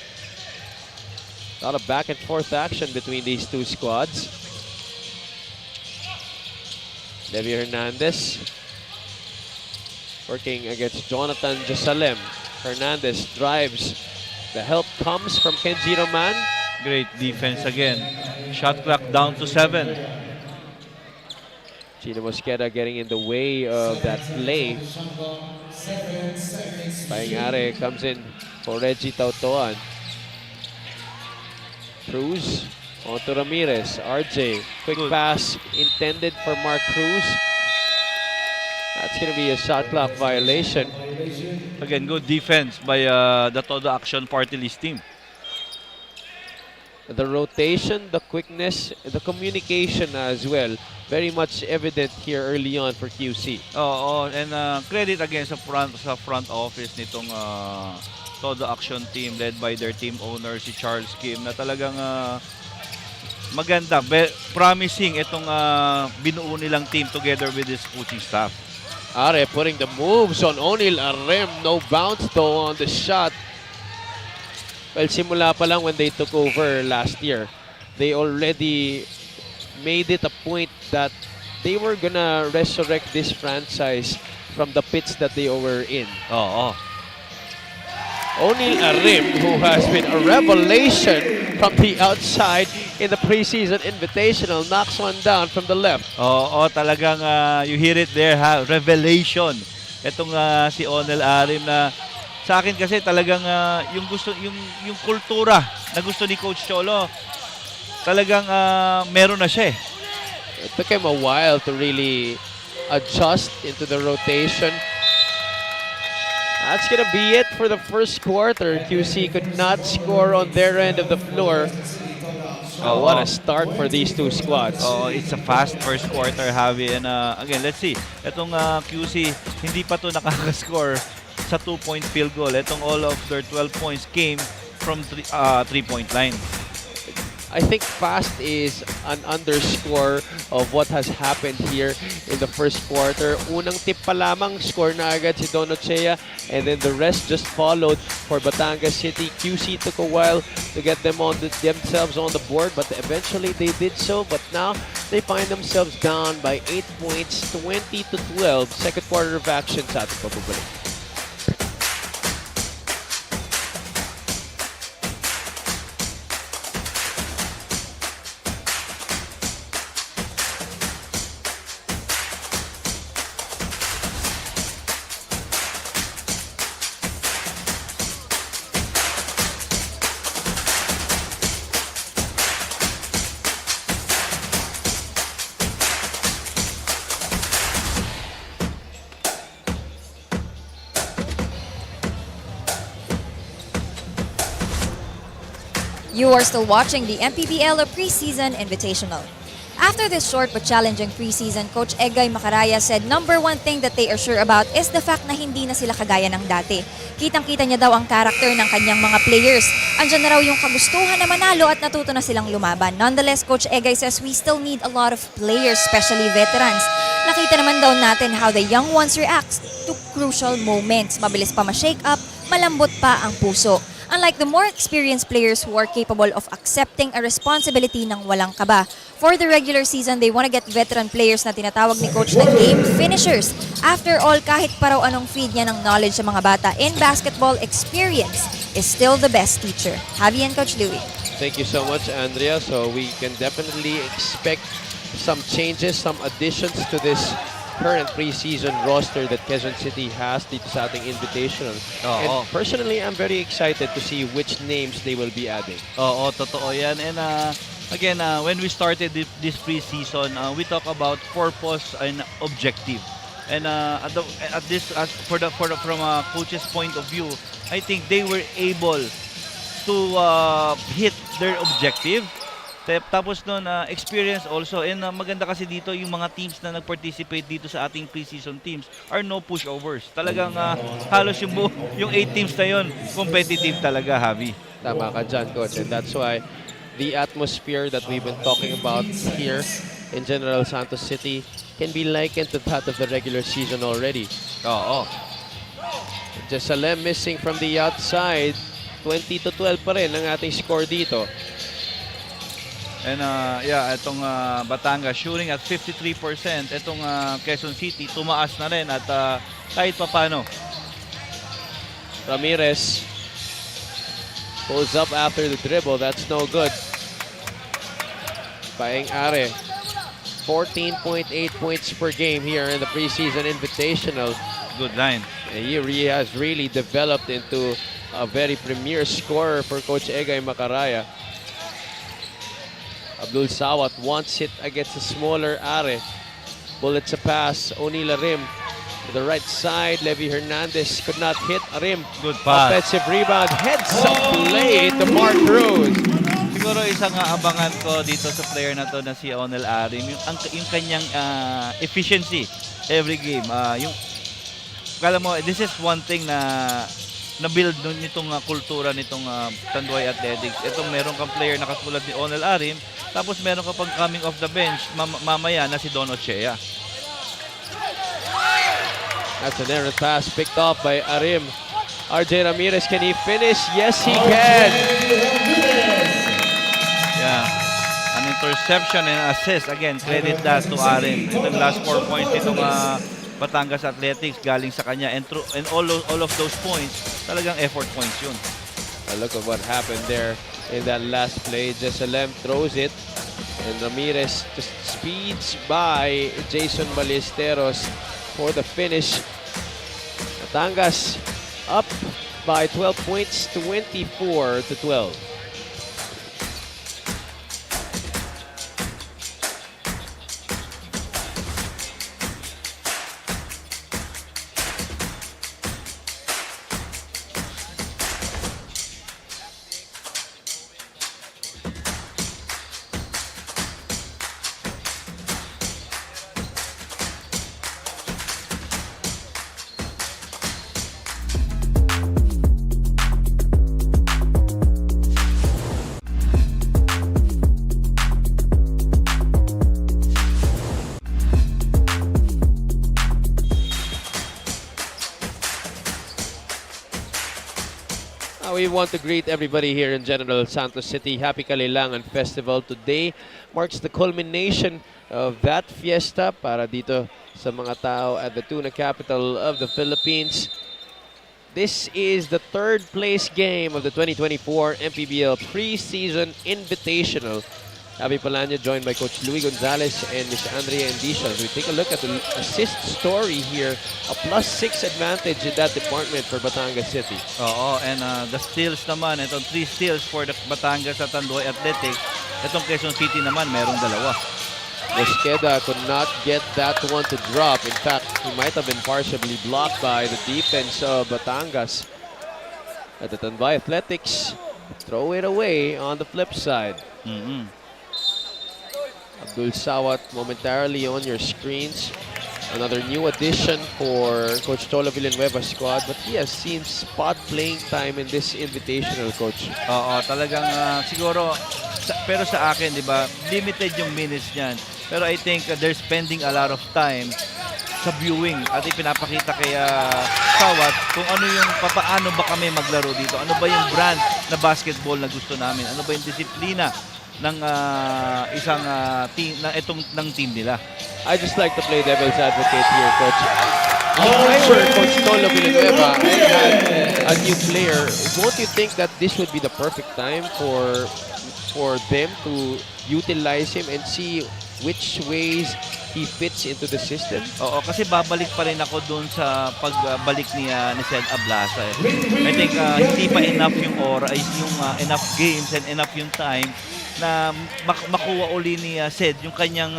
A lot of back and forth action between these two squads. Levi Hernandez working against Jonathan Jesalem. Hernandez drives. The help comes from Kenji Roman. Great defense again. Shot clock down to 7. Chino Mosqueda getting in the way of that play. Paingare comes in for Reggie Tautoan. Cruz onto Ramirez. RJ, quick pass intended for Mark Cruz. That's going to be a shot clock violation. Again, good defense by the Todo Action Party List team. The rotation, the quickness, the communication as well, very much evident here early on for QC. And credit again sa front office nitong Todo Action team led by their team owner si Charles Kim na talagang maganda, promising itong binuo nilang team together with this coaching staff. Are putting the moves on Onil Arem. No bounce though on the shot. Well, simula pa lang when they took over last year, they already made it a point that they were gonna resurrect this franchise from the pits that they were in. Oo. Onil Arem, who has been a revelation from the outside in the preseason invitational, knocks one down from the left. Oo, talagang you hear it there, ha? Revelation. Itong si Onil Arem na sa akin kasi talagang yung gusto yung kultura na gusto ni Coach Cholo, talagang meron na siya eh. It took him a while to really adjust into the rotation. That's gonna be it for the first quarter. QC could not score on their end of the floor. Oh, what a start for these two squads. Oh, it's a fast first quarter, Javi. And again, let's see. Itong QC, hindi pa to nakaka-score sa 2-point field goal. Itong all of their 12 points came from 3-point line. I think fast is an underscore of what has happened here in the first quarter. Unang tip pa lamang, score na agad si Don Ochea, and then the rest just followed for Batangas City. QC took a while to get themselves on the board, but eventually they did so. But now they find themselves down by 8 points, 20-12. Second quarter of action sa ating pababalik. You are still watching the MPBL Preseason Invitational. After this short but challenging preseason, Coach Egay Macaraya said number one thing that they are sure about is the fact na hindi na sila kagaya ng dati. Kitang-kita niya daw ang karakter ng kanyang mga players. Andiyan na raw yung kagustuhan na manalo at natuto na silang lumaban. Nonetheless, Coach Egay says we still need a lot of players, especially veterans. Nakita naman daw natin how the young ones react to crucial moments. Mabilis pa ma-shake up, malambot pa ang puso. Unlike the more experienced players who are capable of accepting a responsibility ng walang kaba. For the regular season, they want to get veteran players na tinatawag ni Coach na game finishers. After all, kahit pa raw anong feed niya ng knowledge sa mga bata in basketball, experience is still the best teacher. Javi and Coach Louie. Thank you so much, Andrea. So we can definitely expect some changes, some additions to this current preseason roster that Quezon City has dito sa ating invitational. And personally, I'm very excited to see which names they will be adding. Oo, totoo yan. And again, when we started this preseason, we talk about purpose and objective. And from a coach's point of view, I think they were able to hit their objective. Tapos nun, experience also. And maganda kasi dito, yung mga teams na nag-participate dito sa ating preseason teams are no pushovers. Talagang halos yung 8 teams na yun, competitive talaga, Javi. Tama ka dyan, Coach. And that's why the atmosphere that we've been talking about here in General Santos City can be likened to that of the regular season already. Oo. Jesalem missing from the outside. 20-12 pa rin ang ating score dito. And yeah, itong Batangas shooting at 53%. Itong Quezon City tumaas na rin at kahit papano. Ramirez pulls up after the dribble. That's no good. Paeng Are. 14.8 points per game here in the preseason invitational. Good line. And he has really developed into a very premier scorer for Coach Egay Macaraya. Abdul Sawat wants it against a smaller Are. Bullets a pass. Onil Arem to the right side. Levy Hernandez could not hit Arem. Good pass. Offensive rebound. Heads up play to Mark Cruz. Siguro isang abangan ko dito sa player na to na si Onil Arem, yung kanyang efficiency every game. Kala mo, this is one thing na na-build nitong kultura nitong Tanduay Athletics. Itong meron kang player na katulad ni Onil Arem Tapos meron ka pang coming off the bench mamaya na si Don Ochea. That's an errant pass picked off by Arim. RJ Ramirez, can he finish? Yes, he can. Yeah. An interception and assist. Again, credit that to Arim. Itong last 4 points itong Batangas Athletics galing sa kanya. And all of those points, talagang effort points yun. Look at what happened there in that last play. Jesalem throws it, and Ramirez just speeds by Jason Ballesteros for the finish. Batangas up by 12 points, 24-12. We want to greet everybody here in General Santos City. Happy Kalilangan Festival. Today marks the culmination of that fiesta para dito sa mga tao at the tuna capital of the Philippines. This is the third place game of the 2024 MPBL preseason invitational. Abby Palanya joined by Coach Luis Gonzalez and Miss Andrea Endicia. As we take a look at the assist story here, a +6 advantage in that department for Batangas City. Oo, and the steals naman, itong 3 steals for the Batangas at Tanduay Athletics. Itong Quezon City naman, merong 2. Mosqueda could not get that one to drop. In fact, he might have been partially blocked by the defense of Batangas. At the Tanduay Athletics, throw it away on the flip side. Abdul Sawat momentarily on your screens. Another new addition for Coach Tola Villanueva's squad, but he has seen spot playing time in this invitational, Coach. Oo, talagang siguro, pero sa akin, di ba, limited yung minutes niyan. Pero I think they're spending a lot of time sa viewing at ipinapakita kay Sawat kung ano yung paano ba kami maglaro dito. Ano ba yung brand na basketball na gusto namin? Ano ba yung disiplina ng isang team ng team nila. I just like to play devil's advocate here, Coach. If I were Coach Tolo Villanueva and had a new player, won't you think that this would be the perfect time for them to utilize him and see which ways he fits into the system? Oo, kasi babalik pa rin ako doon sa pagbalik ni Sed Ablasa. I think hindi pa enough yung enough games and enough yung time na makuha uli ni Sed yung kanyang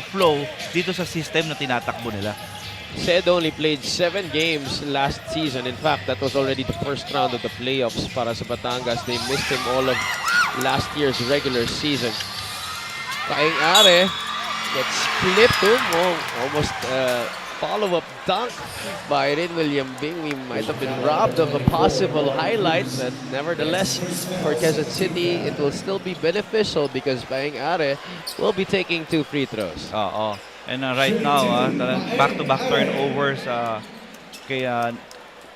flow dito sa system na tinatakbo nila. Sed only played 7 games last season. In fact, that was already the first round of the playoffs para sa Batangas. They missed him all of last year's regular season. Paing Are gets clipped to almost follow-up dunk by Rin William Bing. We might have been robbed of a possible highlight, but nevertheless, for Quezon City, it will still be beneficial because Paing Are will be taking 2 free throws. Oo. And right now, back-to-back turnovers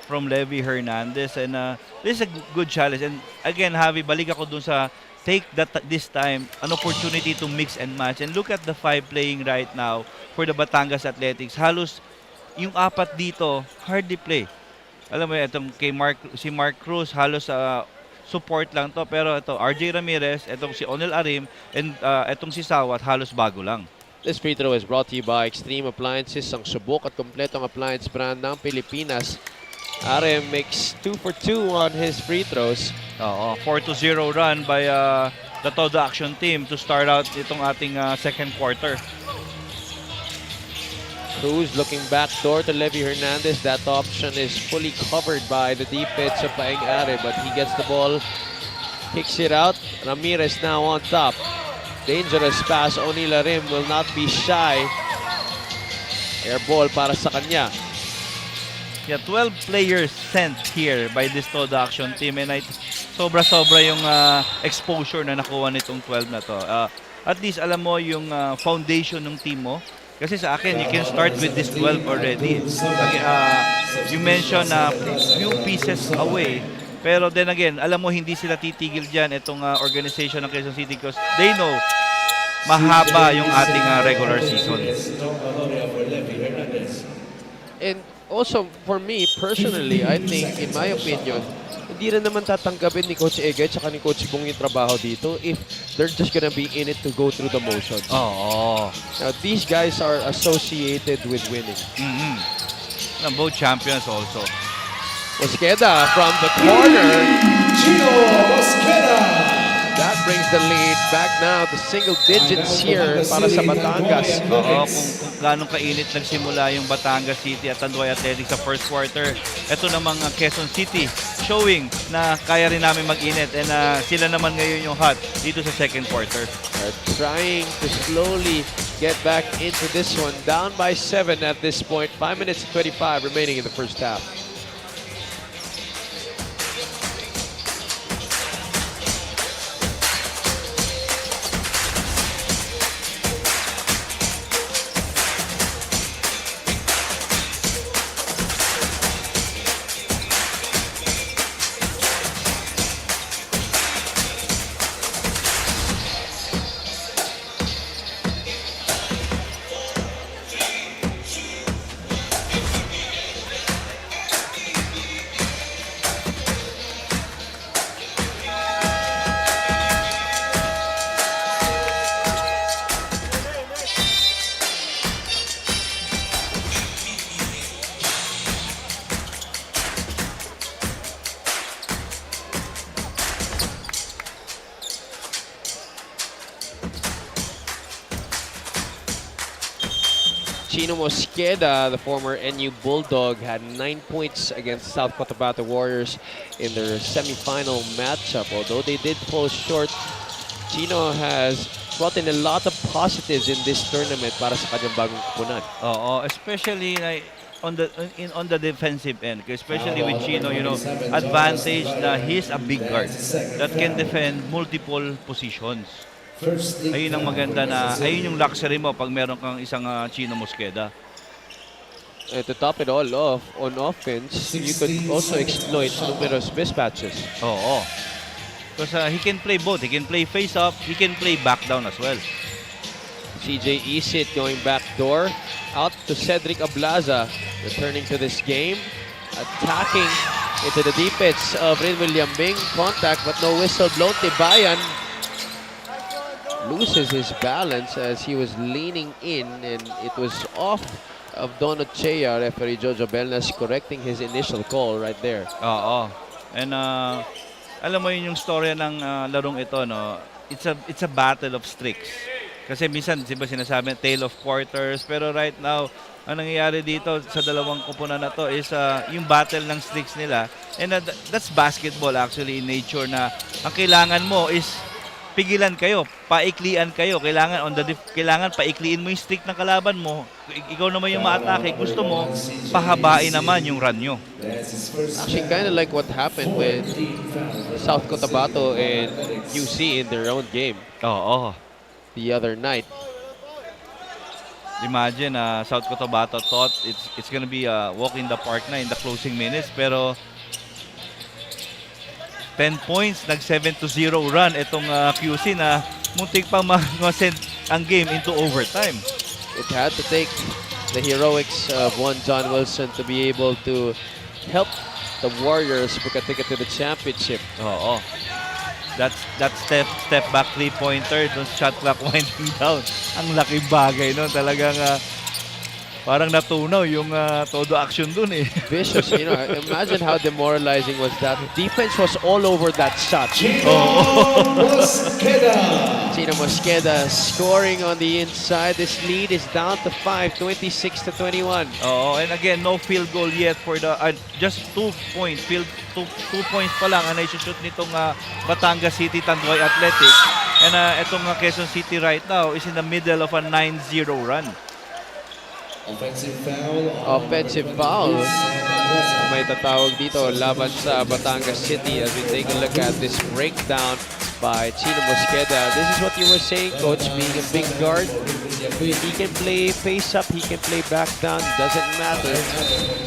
from Levy Hernandez. And this is a good challenge. And again, Javi, balik ako dun sa take this time an opportunity to mix and match. And look at the 5 playing right now for the Batangas Athletics. Halos yung 4 dito, hardly play. Alam mo, si Mark Cruz, halos support lang to. Pero ito, RJ Ramirez, itong si Onel Arim, and itong si Sawat, halos bago lang. This free throw is brought to you by Extreme Appliances, ang subok at kompletong appliance brand ng Pilipinas. Are makes 2 for 2 on his free throws. 4-0 run by the Todo Action team to start out itong ating second quarter. Cruz looking backdoor to Levy Hernandez. That option is fully covered by the defense of Paing Are, but he gets the ball, kicks it out. Ramirez now on top. Dangerous pass. Oni Larim will not be shy. Air ball para sa kanya. Yeah, 12 players sent here by this Todo Action team, and sobra-sobra yung exposure na nakuha nitong 12 na to. At least alam mo yung foundation ng team mo. Kasi sa akin, you can start with this 12 already. You mentioned na few pieces away. Pero then again, alam mo hindi sila titigil dyan itong organization ng Quezon City because they know mahaba yung ating regular season. And also, for me, personally, I think, in my opinion, hindi rin naman tatanggapin ni Coach Ege at ni Coach Bong yung trabaho dito if they're just gonna be in it to go through the motions. Oo. Now, these guys are associated with winning. Both champions also. Mosqueda from the corner. Chino Mosqueda. That brings the lead back now to single digits here para sa Batangas. Oo, kung gano'ng kainit nagsimula yung Batangas City at Tanduay Athletics sa first quarter. Ito namang Quezon City showing na kaya rin namin mag-init and sila naman ngayon yung hot dito sa second quarter. Trying to slowly get back into this one. Down by 7 at this point. 5 minutes and 25 remaining in the first half. Chino Mosqueda, the former NU Bulldog, had 9 points against South Cotabato Warriors in their semifinal matchup. Although they did fall short, Chino has brought in a lot of positives in this tournament para sa kanyang bagong kupunan. Oo, especially on the defensive end, especially with Chino, you know, advantage na he's a big guard that can defend multiple positions. Ayun ang maganda na, ayun yung luxury mo pag meron kang isang Chino Mosqueda. And to top it all off, on offense, you could also exploit numerous mismatches. Oo. Because he can play both. He can play face-up, he can play back down as well. CJ Isit going back door, out to Cedric Ablaza, returning to this game, attacking into the deep edge of Rin William Bing. Contact but no whistle blown. Tibayan loses his balance as he was leaning in and it was off of Don Ochea. Referee Jojo Belnas correcting his initial call right there. Oo. And alam mo yun yung storya ng larong ito, no? It's a battle of streaks. Kasi minsan, di ba sinasabi, tale of quarters. Pero right now, ang nangyayari dito sa dalawang kupunan na to is yung battle ng streaks nila. And that's basketball actually in nature na ang kailangan mo is pigilan kayo, paiklian kayo. Kailangan paikliin mo yung streak ng kalaban mo. Ikaw naman yung ma-atake. Gusto mo, pahabain naman yung run nyo. Actually, kind of like what happened with South Cotabato and UC in their own game. Oo. The other night. Imagine, South Cotabato thought it's gonna be a walk in the park na in the closing minutes. Pero 10 points, nag 7-0 run itong QC na muntik pa ma-send ang game into overtime. It had to take the heroics of one John Wilson to be able to help the Warriors book a ticket to the championship. Oo. That step back three-pointer, those shot clock winding down. Ang laking bagay no, talagang parang natunaw yung todo action dun eh. Vicious, you know, imagine how demoralizing was that. Defense was all over that shot. Chino Mosqueda scoring on the inside. This lead is down to 5, 26-21. Oh, and again, no field goal yet for the just 2 points. Two points pa lang ang nai-shoot nitong Batangas City Tanduay Athletics. And itong Quezon City right now is in the middle of a 9-0 run. Offensive foul. Offensive foul. May tatawag dito laban sa Batangas City as we take a look at this breakdown by Chino Mosqueda. This is what you were saying, Coach, being a big guard. He can play face up, he can play back down, doesn't matter.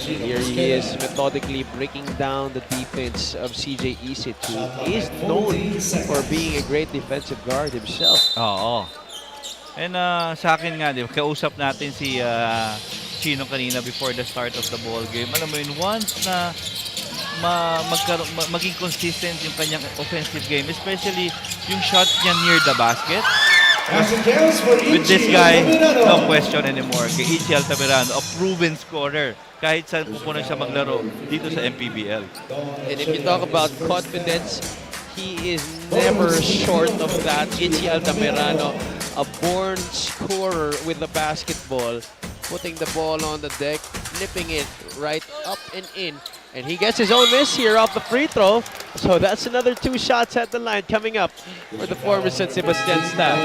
Here he is methodically breaking down the defense of CJ Isit, who is known for being a great defensive guard himself. Oo. And sa akin nga, di ba, kausap natin si Chino kanina before the start of the ball game. Alam mo yun, once na maging consistent yung kanyang offensive game, especially yung shot niya near the basket. With this guy, no question anymore. Kay Ichi Altamirano, a proven scorer. Kahit saan pupunan siya maglaro dito sa MPBL. And if you talk about confidence, he is never short of that. Ichi Altamirano, a born scorer with the basketball, putting the ball on the deck, flipping it right up and in. And he gets his own miss here off the free throw. So that's another 2 shots at the line coming up for the former San Sebastian staff.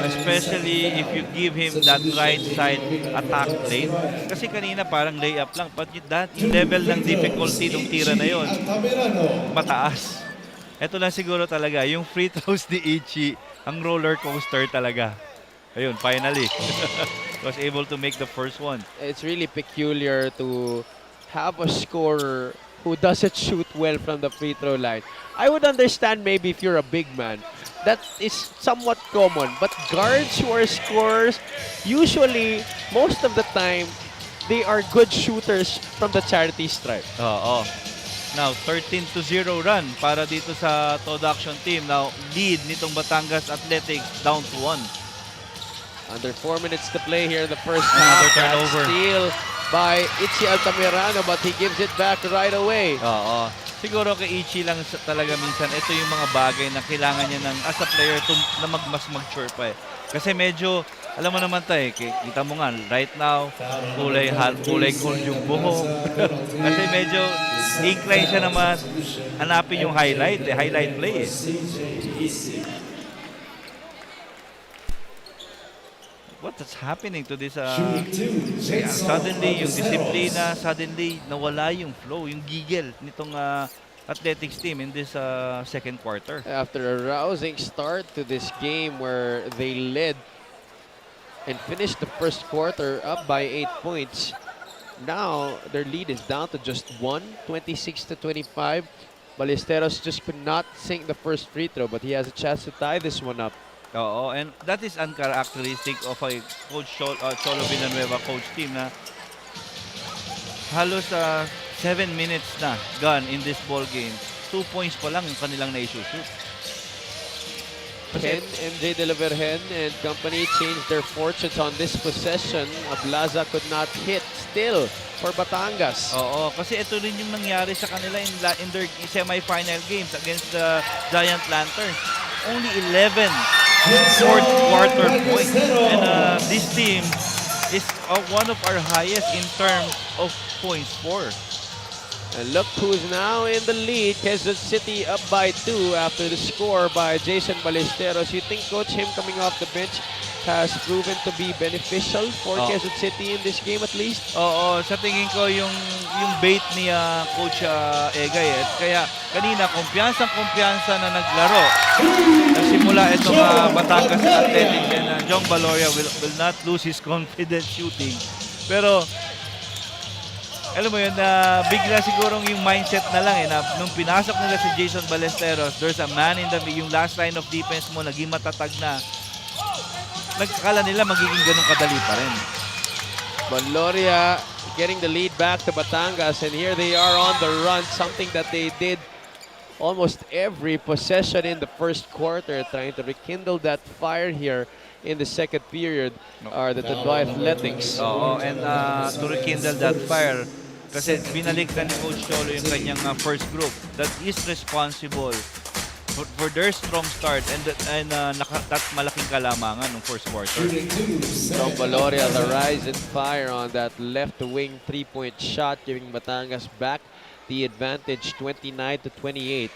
Especially if you give him that right side attack lane. Kasi kanina parang layup lang. But yung level ng difficulty ng tira na yon, mataas. Ito lang siguro talaga, yung free throws ni Ichi, ang roller coaster talaga. Ayun, finally. Was able to make the first one. It's really peculiar to have a scorer who doesn't shoot well from the free throw line. I would understand maybe if you're a big man. That is somewhat common. But guards who are scorers, usually, most of the time, they are good shooters from the charity stripe. Oo. Now, 13-0 run para dito sa Todo Action team. Now, lead nitong Batangas Athletics down to 1. Under 4 minutes to play here in the first Another half. turnover. Steal by Ichi Altamirano, but he gives it back right away. Oo. Siguro kay Ichi lang talaga minsan, ito yung mga bagay na kailangan niya ng, as a player na mas mature pa eh. Kasi medyo, alam mo naman tayo, kita mo nga, right now, kulay gold yung buhok. Kasi medyo incline siya naman hanapin yung highlight play eh. What is happening to this? Suddenly, yung disiplina, suddenly, nawala yung flow, yung gigil nitong athletics team in this second quarter. After a rousing start to this game where they led and finished the first quarter up by 8 points, now their lead is down to just 1, 26-25. Ballesteros just could not sink the first free throw, but he has a chance to tie this one up. Oo, and that is uncharacteristic of a Coach Cholo Villanueva coach team na halos 7 minutes na gone in this ball game. 2 points pa lang yung kanilang na-shoot. Ken, MJ De La Virgen and company changed their fortunes on this possession. Ablaza could not hit still for Batangas. Oo, kasi ito rin yung nangyari sa kanila in their semi-final games against the Giant Lanterns. Only 11 fourth quarter points. And this team is one of our highest in terms of points scored. And look who's now in the lead. Quezon City up by 2 after the score by Jason Ballesteros. You think, Coach, him coming off the bench has proven to be beneficial for Quezon City in this game at least? Oo, sa tingin ko yung bait ni Coach Egay. Kaya kanina, kumpiyansa na naglaro. Nagsimula itong Batangas Athletics and Jong Valoria will not lose his confidence shooting. Pero alam mo yun, bigla sigurong yung mindset na lang na nung pinasok nila si Jason Ballesteros, there's a man in yung last line of defense mo, naging matatag na. Nagkakala nila magiging ganun kadali pa rin. Valoria getting the lead back to Batangas, and here they are on the run, something that they did almost every possession in the first quarter, trying to rekindle that fire here in the second period are the Tanduay Athletics. Oo, and to rekindle that fire, kasi binalik na ni Coach Cholo yung kanyang first group that is responsible for their strong start and that malaking kalamangan ng first quarter. From Valoria, the rise and fire on that left wing 3-point shot, giving Batangas back the advantage 29-28.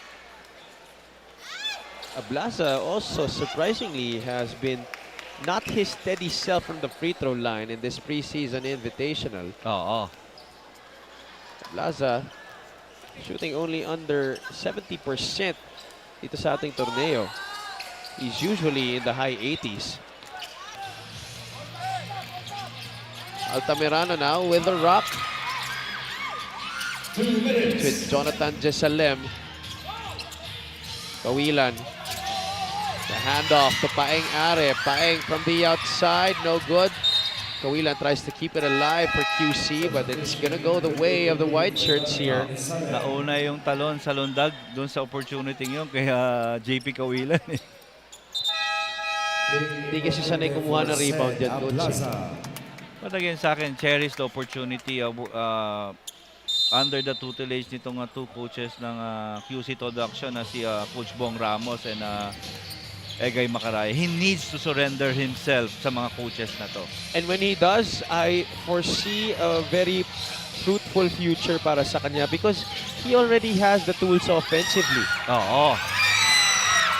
Ablaza also surprisingly has been not his steady self from the free throw line in this preseason invitational. Oo. Plaza shooting only under 70% dito sa ating torneo. He's usually in the high 80s. Altamirano now with the rock. With Jonathan Jesalem. Kawilan. The handoff to Paeng Are. Paeng from the outside, no good. Kawilan tries to keep it alive for QC, but it's gonna go the way of the white shirts here. Nauna yung talon sa lundag doon sa opportunity yun kaya JP Kawilan. Hindi kasi sanay kumuha ng rebound yan, coach. But again, sa akin, cherish the opportunity under the tutelage nitong two coaches ng QC Todo Action na si Coach Bong Ramos and Egay Macaraya. He needs to surrender himself sa mga coaches na to. And when he does, I foresee a very fruitful future para sa kanya because he already has the tools offensively. Oo.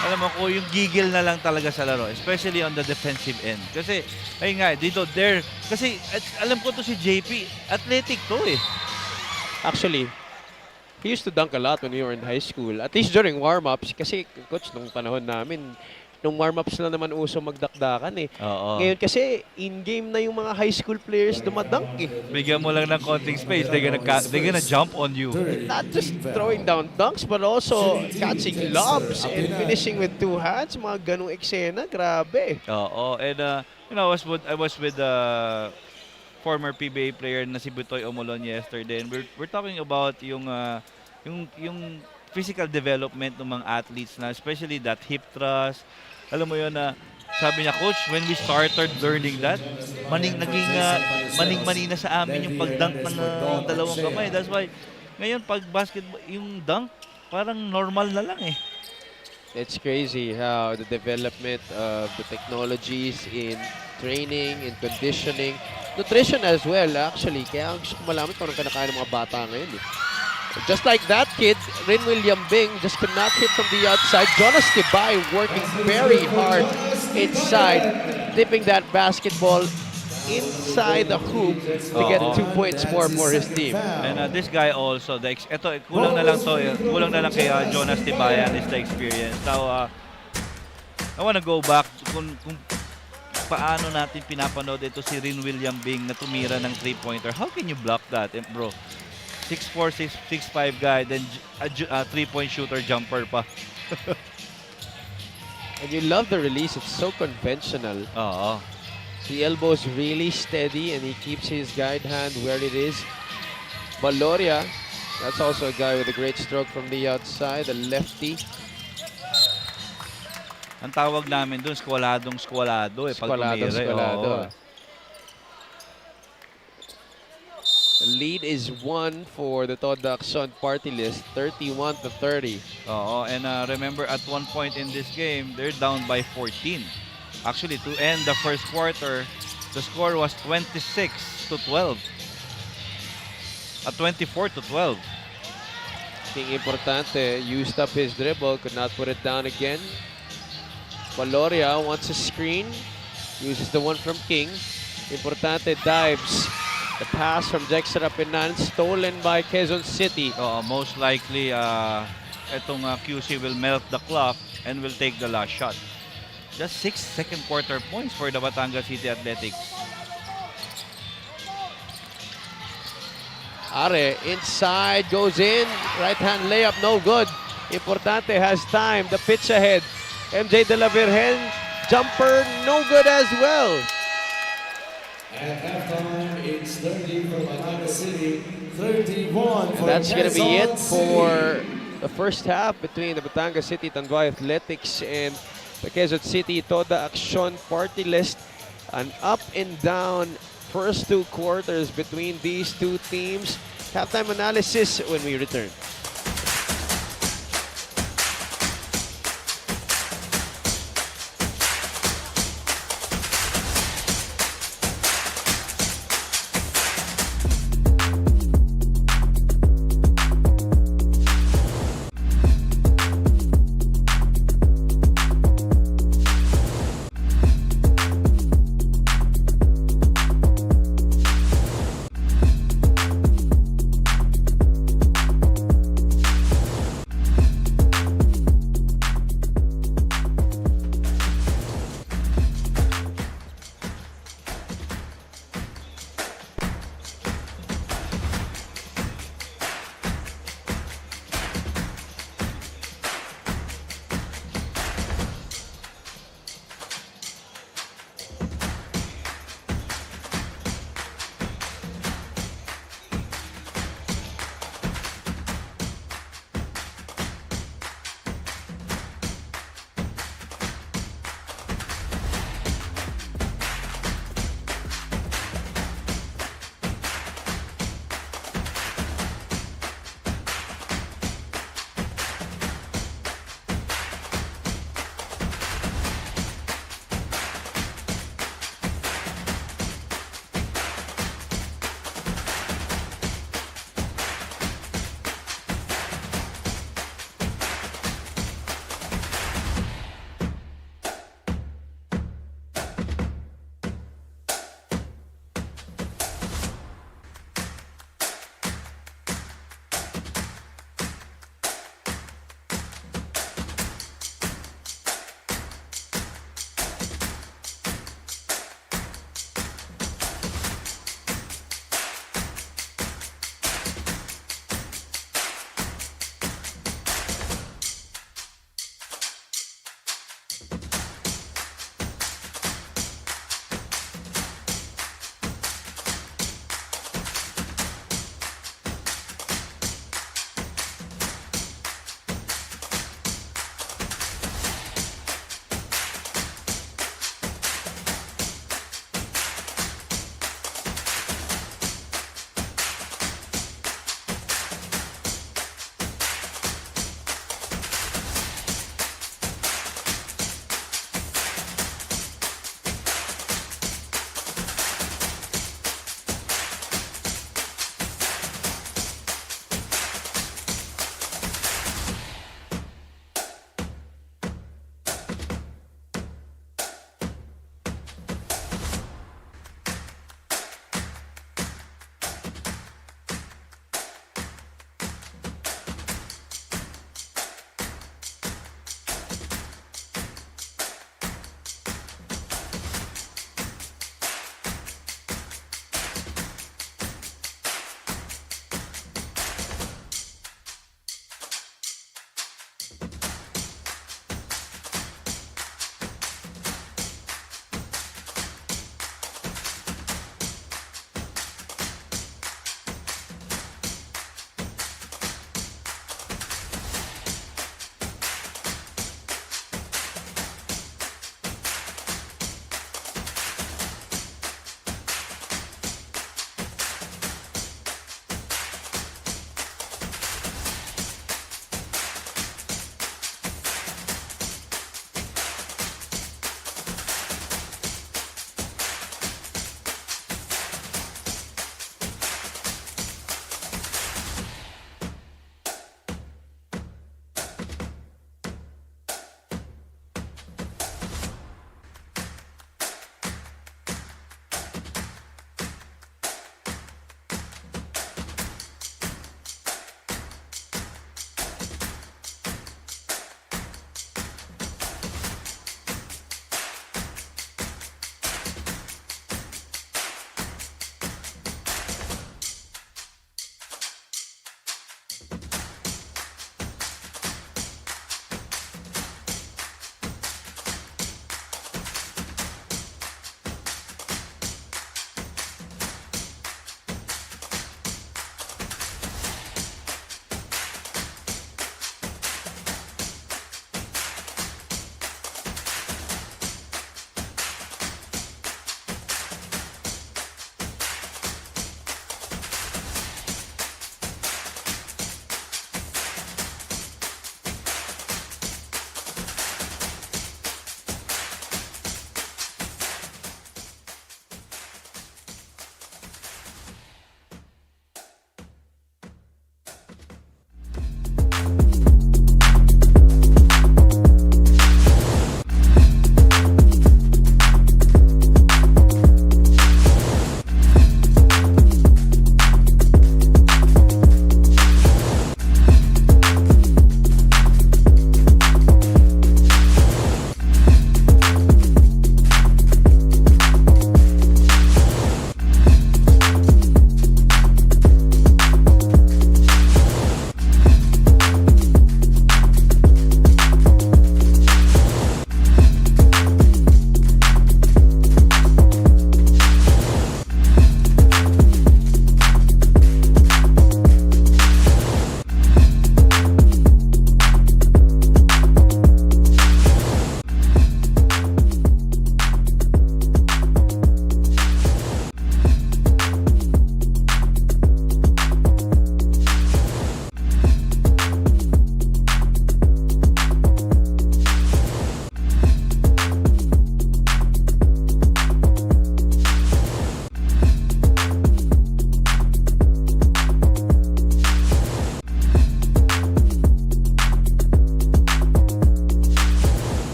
Alam mo ko, yung gigil na lang talaga sa laro, especially on the defensive end. Kasi, ayun nga, dito, there, kasi alam ko to si JP, athletic to eh. Actually, he used to dunk a lot when we were in high school. At least during warm-ups. Kasi, coach, nung panahon namin, nung warm-ups na naman uso magdakdakan eh. Oo. Ngayon kasi, in-game na yung mga high school players dumadunk eh. Bigyan mo lang ng konting space, they're gonna jump on you. Not just throwing down dunks, but also catching lobs and finishing with two hands. Mga ganong eksena, grabe. Oo. And, you know, I was with former PBA player na si Butoy Omolon yesterday, and we're talking about yung physical development ng mga athletes na, especially that hip thrust. Alam mo yun na, sabi niya, Coach, when we started learning that, maning-mani na sa amin yung pag-dunk ng dalawang kamay. That's why, ngayon, pag basketball, yung dunk, parang normal na lang eh. It's crazy how the development of the technologies in training, in conditioning, nutrition as well, actually. Kaya gusto ko malaman kung anong kinakain ng mga bata ngayon eh. Just like that kid, Rin William Bing just could not hit from the outside. Jonas Tibay working very hard inside, dipping that basketball inside the hoop to get 2 points more for his team. And this guy also, kulang na lang kay Jonas Tibayan is the experience. Now, I wanna go back kung paano natin pinapanood ito si Rin William Bing na tumira ng 3-pointer. How can you block that, bro? 6'4", 6'5" guy, then a 3-point shooter jumper pa. And you love the release. It's so conventional. Oo. The elbow is really steady and he keeps his guide hand where it is. Valoria, that's also a guy with a great stroke from the outside, a lefty. Ang tawag namin doon, skwalado eh. Pag Skwalado. The lead is 1 for the Todo Action party list, 31-30. Oo, and remember at one point in this game, they're down by 14. Actually, to end the first quarter, the score was 26-12. At 24-12. King Importante used up his dribble, could not put it down again. Valoria wants a screen, uses the one from King. Importante dives. The pass from Dexter Apinan, stolen by Quezon City. Most likely, itong QC will melt the clock and will take the last shot. Just 6 second quarter points for the Batangas City Athletics. Are inside, goes in, right hand layup, no good. Importante has time, the pitch ahead. MJ De La Virgen, jumper, no good as well. At halftime, it's 30 for Batangas City, 31 for That's going to be it Quezon for City. the first half between the Batangas City Tanduay Athletics and the Quezon City Todo Action party list. An up and down first 2 quarters between these two teams. Halftime analysis when we return.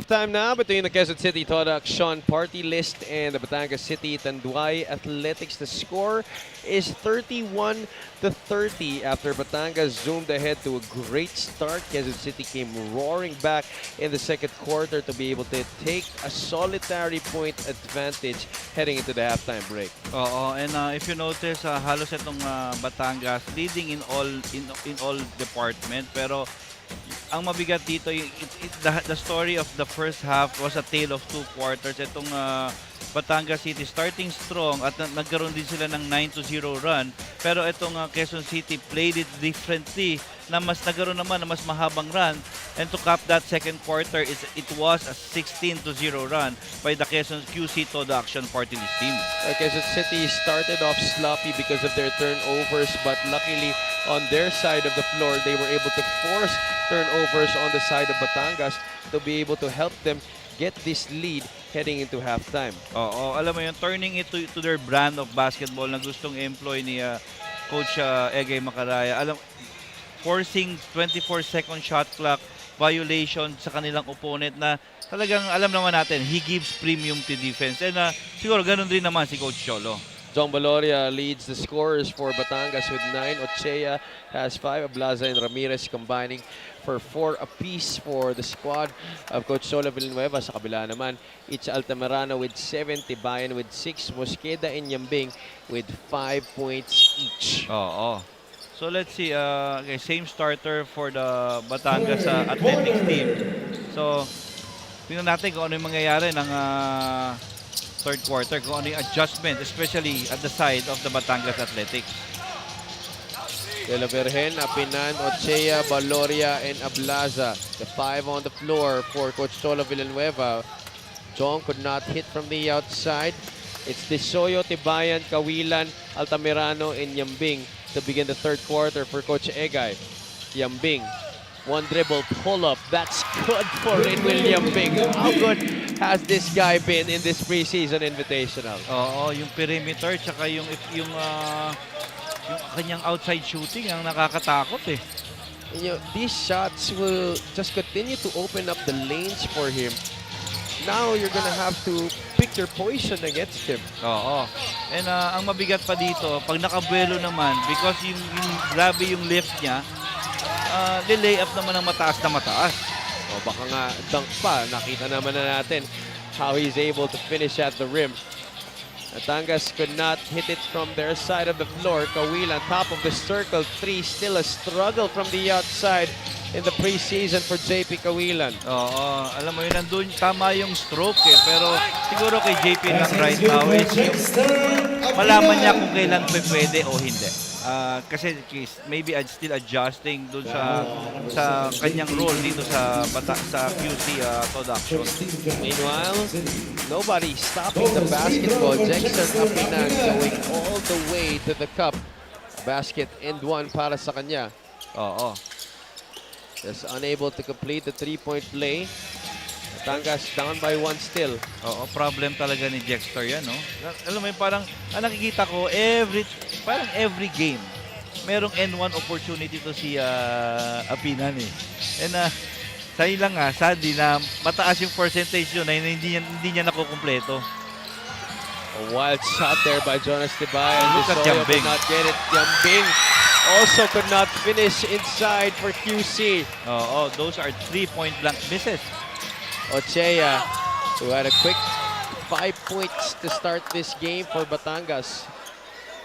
Halftime now between the Quezon City Production Party List and the Batangas City Tanduay Athletics. The score is 31-30 after Batangas zoomed ahead to a great start. Quezon City came roaring back in the second quarter to be able to take a solitary point advantage heading into the halftime break. Oo, and if you notice, halos itong Batangas leading in all department, pero ang mabigat dito, the story of the first half was a tale of two quarters. Itong Batangas City starting strong at nagkaroon din sila ng 9-0 run. Pero itong Quezon City played it differently na mas nagkaroon naman na mas mahabang run. And to cap that second quarter, it was a 16-0 run by the Quezon QC Production Party List team. Quezon City started off sloppy because of their turnovers, but luckily on their side of the floor, they were able to force turnovers on the side of Batangas to be able to help them get this lead heading into halftime. Oo, alam mo yun, turning it to their brand of basketball na gustong employ ni Coach Egay Macaraya. Forcing 24-second shot clock violation sa kanilang opponent na talagang alam naman natin, he gives premium to defense. And siguro ganun din naman si Coach Cholo. John Baloria leads the scorers for Batangas with 9. Ochea has 5. Ablaza and Ramirez combining for 4 apiece for the squad of Coach Cholo Villanueva. Sa kabila naman, Itza Altamirano with 7. Tibayan with 6. Mosqueda and Yambing with 5 points each. Oo. So let's see, okay, same starter for the Batangas athletics team. So, tingnan natin kung ano yung mangyayari ng third quarter, kung ano yung adjustment, especially at the side of the Batangas Athletics. De La Virgen, Apinan, Ochea, Baloria, and Ablaza. The 5 on the floor for Coach Cholo Villanueva. Jong could not hit from the outside. It's Desoyo, Tibayan, Kawilan, Altamirano, and Yambing to begin the third quarter for Coach Egay. Yambing, one dribble, pull up. That's good for Rinwil Yambing. How good has this guy been in this preseason invitational? Oo, yung perimeter tsaka yung kanyang outside shooting ang nakakatakot eh. You know, these shots will just continue to open up the lanes for him. Now you're gonna have to pick your poison against him. Oo. And ang mabigat pa dito, pag nakabuelo naman, because yung grabe yung lift niya, lay up naman ng mataas na mataas. O baka nga dunk pa. Nakita naman na natin how he's able to finish at the rim. Batangas could not hit it from their side of the floor. Kawil on top of the circle. 3, still a struggle from the outside in the preseason for JP Kawilan. Oo, alam mo yun, nandun tama yung stroke eh. Pero siguro kay JP lang right now is yung malaman niya kung kailan pwede o hindi. Kasi maybe still adjusting dun sa kanyang role dito sa QC production. Meanwhile, nobody stopping the basketball. Jexter Apinan going all the way to the cup. Basket and 1 para sa kanya. Oo. Just unable to complete the 3-point play. Batangas down by 1 still. Oo, problem talaga ni Jexter yan, no? Alam mo yun, parang ang nakikita ko, every game, merong N1 opportunity to si Apinan eh. And sa'yo lang sadly na mataas yung percentage yun na hindi niya nakukumpleto. A wild shot there by Jonas Tibayan. Look at Desoyo Yambing. could not get it. Yambing also could not finish inside for QC. Oo, those are 3-point blank misses. Ochea, who had a quick 5 points to start this game for Batangas,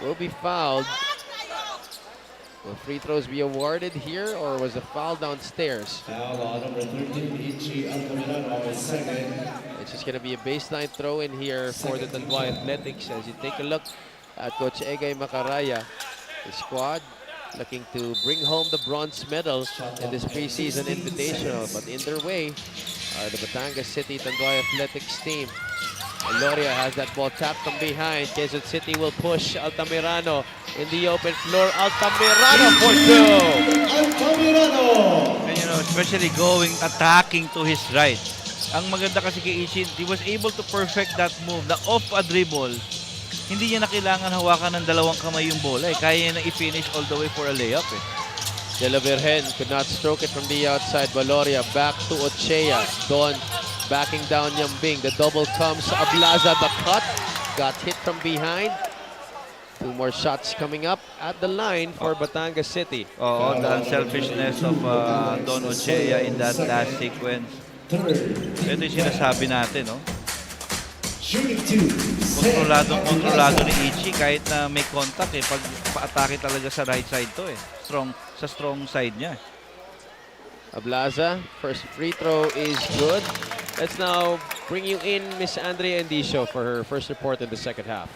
will be fouled. Will free throws be awarded here, or was a foul downstairs? Foul on number 13, Ichi Altamirano, second. It's just going to be a baseline throw in here for the Tanduay Athletics. As you take a look at Coach Egay Macaraya, the squad looking to bring home the bronze medal in this preseason invitational. But in their way are the Batangas City Tanduay Athletics team. Loria has that ball tapped from behind. Quezon City will push Altamirano in the open floor. Altamirano for 2. Altamirano! And you know, especially attacking to his right. Ang maganda kasi kay Ichin, he was able to perfect that move, na off a dribble. Hindi niya na kailangan hawakan ng dalawang kamay yung bola. Kaya na i-finish all the way for a layup eh. De La Virgen could not stroke it from the outside. Baloria back to Ochea. Don backing down Yambing. The double comes. Ablaza, the cut. Got hit from behind. 2 more shots coming up at the line for Batangas City. Oh, the unselfishness of Don Ochea in that last sequence. Ito yung sinasabi natin, no? Kontrolado ni Ichi kahit na may contact eh. Pag pa-atake talaga sa right side to eh. Sa strong side niya. Ablaza, first free throw is good. Let's now bring you in Miss Andrea Endicio for her first report in the second half.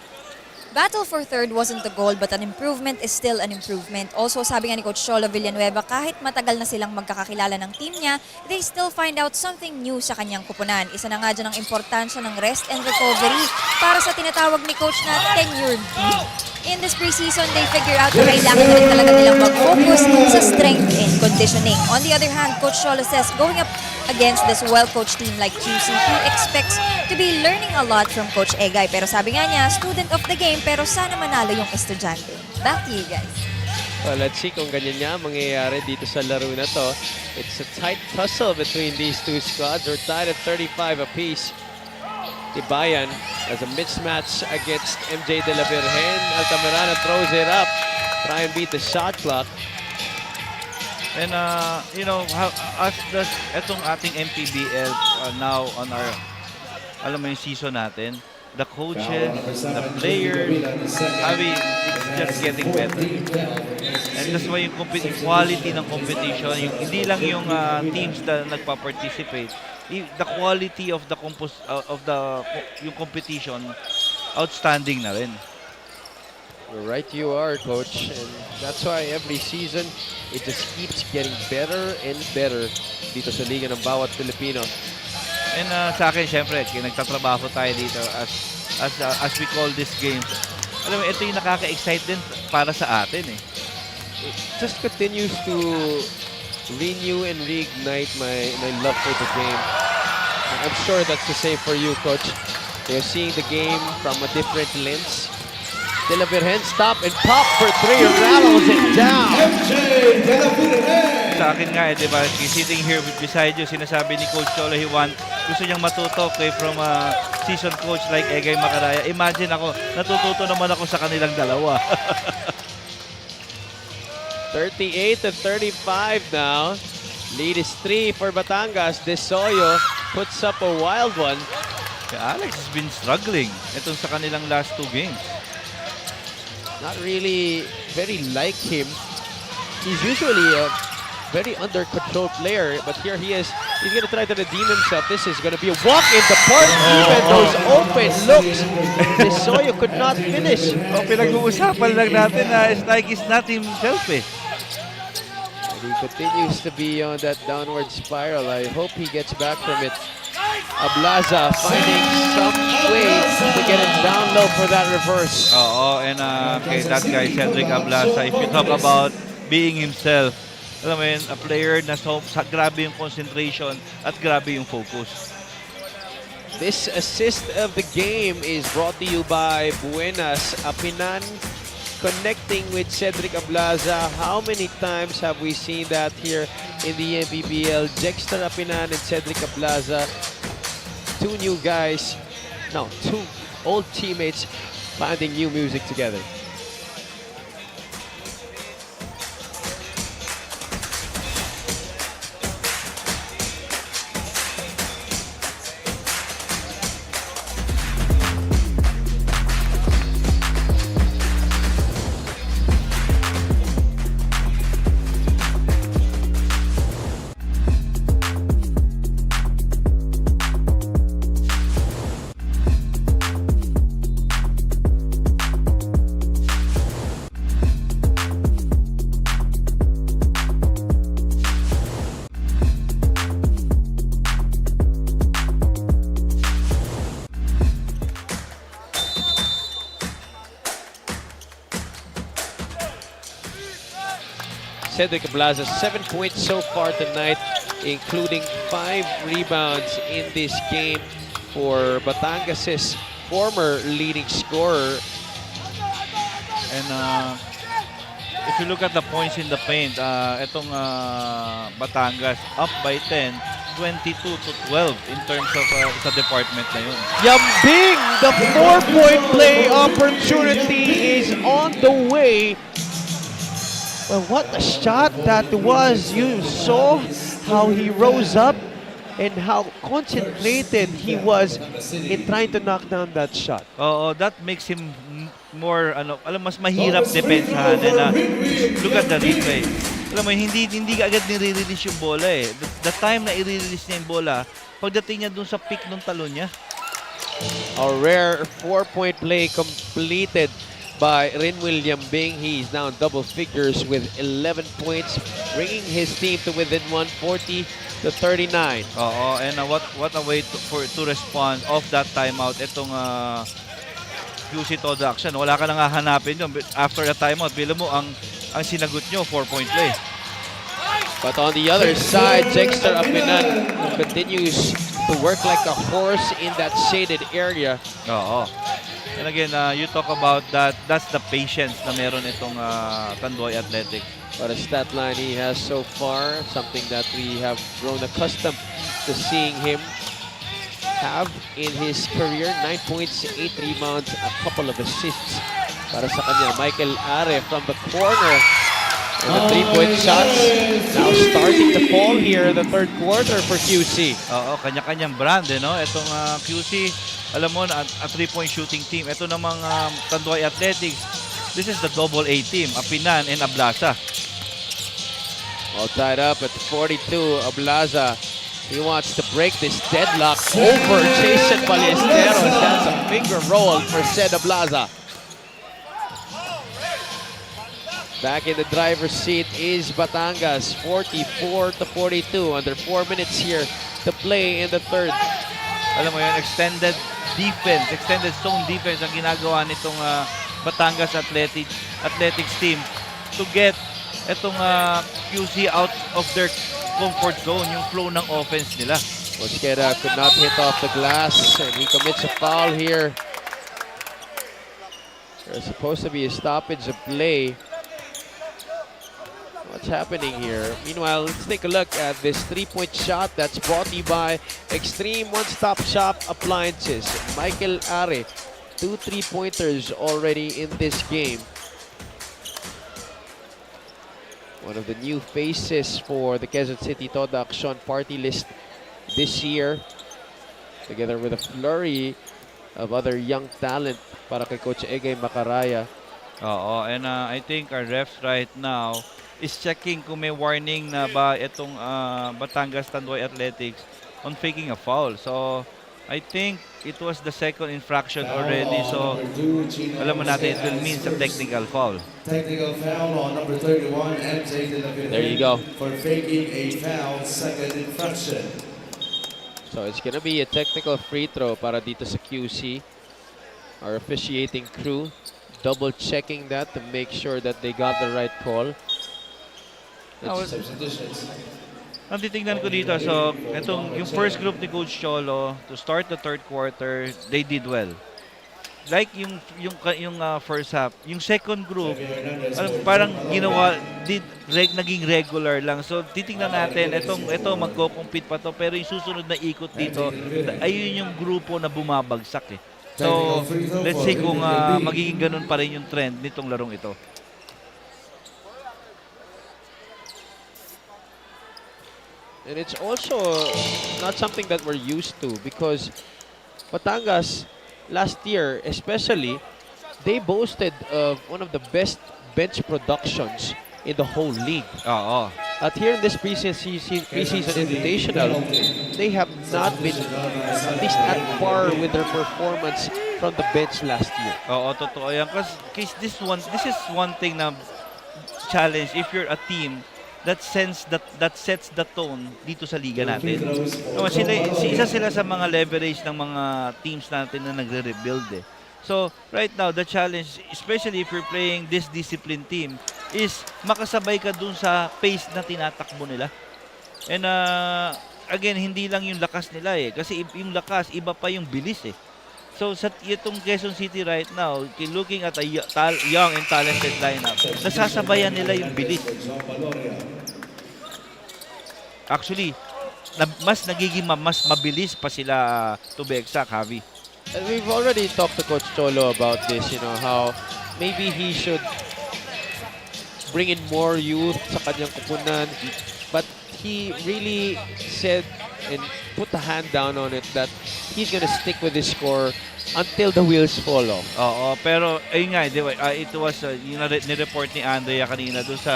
Battle for third wasn't the goal, but an improvement is still an improvement. Also, sabi nga ni Coach Cholo Villanueva, kahit matagal na silang magkakakilala ng team niya, they still find out something new sa kanyang kupunan. Isa na nga dyan ang importansya ng rest and recovery para sa tinatawag ni Coach na tenured team. In this preseason, they figure out na kailangan na rin talaga nilang mag-focus sa strength and conditioning. On the other hand, Coach Cholo says, going up against this well-coached team like QC, he expects to be learning a lot from Coach Egay. Pero sabi nga niya, student of the game, pero sana manalo yung estudyante. Back to you guys. Well, let's see kung ganyan nga mangyayari dito sa laro na to. It's a tight tussle between these two squads. We're tied at 35 apiece. Tibayan has a mismatch against MJ De La Virgen. Altamirano throws it up. Try and beat the shot clock. And you know, etong ating MPBL now on our, alam mo yung season natin, the coaches, the players, it's just getting better. And that's why yung quality ng competition, hindi lang yung teams na nagpa-participate, the quality of the yung competition, outstanding na rin. You're right, you are, Coach. And that's why every season, it just keeps getting better and better dito sa liga ng bawat Pilipino. And sa akin, syempre, nagtatrabaho tayo dito as we call this game. Alam mo, ito yung nakaka-excite din para sa atin eh. It just continues to renew and reignite my love for the game. I'm sure that's the same for you, Coach. You're seeing the game from a different lens. De La Virgen stop and pop for 3, rattles it down. Sa akin nga, di ba, sitting here beside you, sinasabi ni Coach Cholo, gusto niyang matuto from a seasoned coach like Egay Macaraya. Imagine ako, natututo naman ako sa kanilang dalawa. 38-35 now. Lead is 3 for Batangas. Desoyo puts up a wild one. Alex has been struggling itong sa kanilang last 2 games. Not really very like him. He's usually a very under control player, but here he is. He's going to try to redeem himself. This is going to be a walk in the park. Even those open looks, Desoyo could not finish. Pinag-uusapan lang natin na it's like he's not himself eh. And he continues to be on that downward spiral. I hope he gets back from it. Ablaza finding some way to get it down low for that reverse. And okay, that guy, Cedric Ablaza, if you talk about being himself, alam mo yun, a player na grabe yung concentration at grabe yung focus. This assist of the game is brought to you by Buenas Apinan, connecting with Cedric Ablaza. How many times have we seen that here in the MPBL? Jexter Apinan and Cedric Ablaza, 2 new guys, no, 2 old teammates finding new music together. Cedric Ablaza, 7 points so far tonight, including 5 rebounds in this game for Batangas' former leading scorer. And if you look at the points in the paint, itong Batangas up by 10, 22-12 in terms of sa department na yun. Yambing, the 4-point play opportunity is on the way. Well, what a shot that was. You saw how he rose up and how concentrated he was in trying to knock down that shot. Oo, that makes him more, mas mahirap depensahan. And look at the replay. Alam mo, hindi agad nire-release yung bola eh. The time na i-release niya yung bola, pagdating niya dun sa peak ng talon niya. A rare 4-point play completed by Rinwil Yambing. He's now in double figures with 11 points, bringing his team to within 140-39. Oo, and what a way to respond off that timeout. Itong QC todo action. Wala ka nang hahanapin yun. After the timeout, bila mo ang sinagot nyo, 4-point play. But on the other side, Dexter Apinan continues to work like a horse in that shaded area. Oo. And again, you talk about that. That's the patience na meron itong Tanduay Athletics. But a stat line he has so far, something that we have grown accustomed to seeing him have in his career. 9 points, 8 rebounds, a couple of assists para sa kanya. Michael Are from the corner. And the 3-point shots now starting to fall here in the third quarter for QC. Oo, kanya-kanyang brand, no? Itong QC, alam mo, a 3-point shooting team. Ito namang Tanduay Athletics, this is the double A team, Apinan and Ablasa. All tied up at 42, Ablaza. He wants to break this deadlock over Jason Ballesteros. That's a finger roll for Sed Ablaza. Back in the driver's seat is Batangas, 44-42. Under 4 minutes here to play in the third. Alam mo yun, extended defense, extended zone defense ang ginagawa nitong Batangas Athletics team to get itong QC out of their comfort zone, yung flow ng offense nila. Mosqueda could not hit off the glass and he commits a foul here. There's supposed to be a stoppage of play. What's happening here? Meanwhile, let's take a look at this 3-point shot that's brought to you by Extreme One-Stop Shop Appliances. Michael Are, 2 3-pointers already in this game. One of the new faces for the Quezon City Toda Action party list this year, together with a flurry of other young talent para kay Coach Egay Macaraya. Oo, and I think our refs right now is checking kung may warning na ba itong Batangas Tanduay Athletics on faking a foul. So, I think it was the second infraction already. So, alam mo natin, it will mean a technical foul. Technical foul on number 31, MJ De La Villa. There you go. For faking a foul, second infraction. So, it's gonna be a technical free throw para dito sa QC. Our officiating crew double checking that to make sure that they got the right call. Ang titingnan ko dito, so yung first group ni Coach Cholo to start the third quarter, they did well. Like yung first half, yung second group parang naging regular lang. So titingnan natin, ito magko-compete pa to, pero yung susunod na ikot dito, ayun yung grupo na bumabagsak eh. So let's see kung magiging ganun pa rin yung trend nitong larong ito. And it's also not something that we're used to because Batangas last year especially, they boasted of one of the best bench productions in the whole league. Oo. At here in this preseason invitational, they have not been at least at par with their performance from the bench last year. Oo, totoo yan. Because this is one thing na challenge if you're a team that sets the tone dito sa liga natin. Isa sila sa mga leverage ng mga teams natin na nagre-rebuild eh. So, right now, the challenge, especially if you're playing this discipline team, is makasabay ka dun sa pace na tinatakbo nila. And again, hindi lang yung lakas nila eh. Kasi yung lakas, iba pa yung bilis eh. So, sa itong Quezon City right now, looking at a young and talented lineup, nasasabayan nila yung bilis. Actually, mas nagiging mas mabilis pa sila to be exact, Javi. And we've already talked to Coach Cholo about this, you know, how maybe he should bring in more youth sa kanyang kupunan. But he really said and put the hand down on it that he's gonna stick with his score until the wheels fall off. Oo, pero ayun nga, di ba, it was yung ni-report ni Andrea kanina doon sa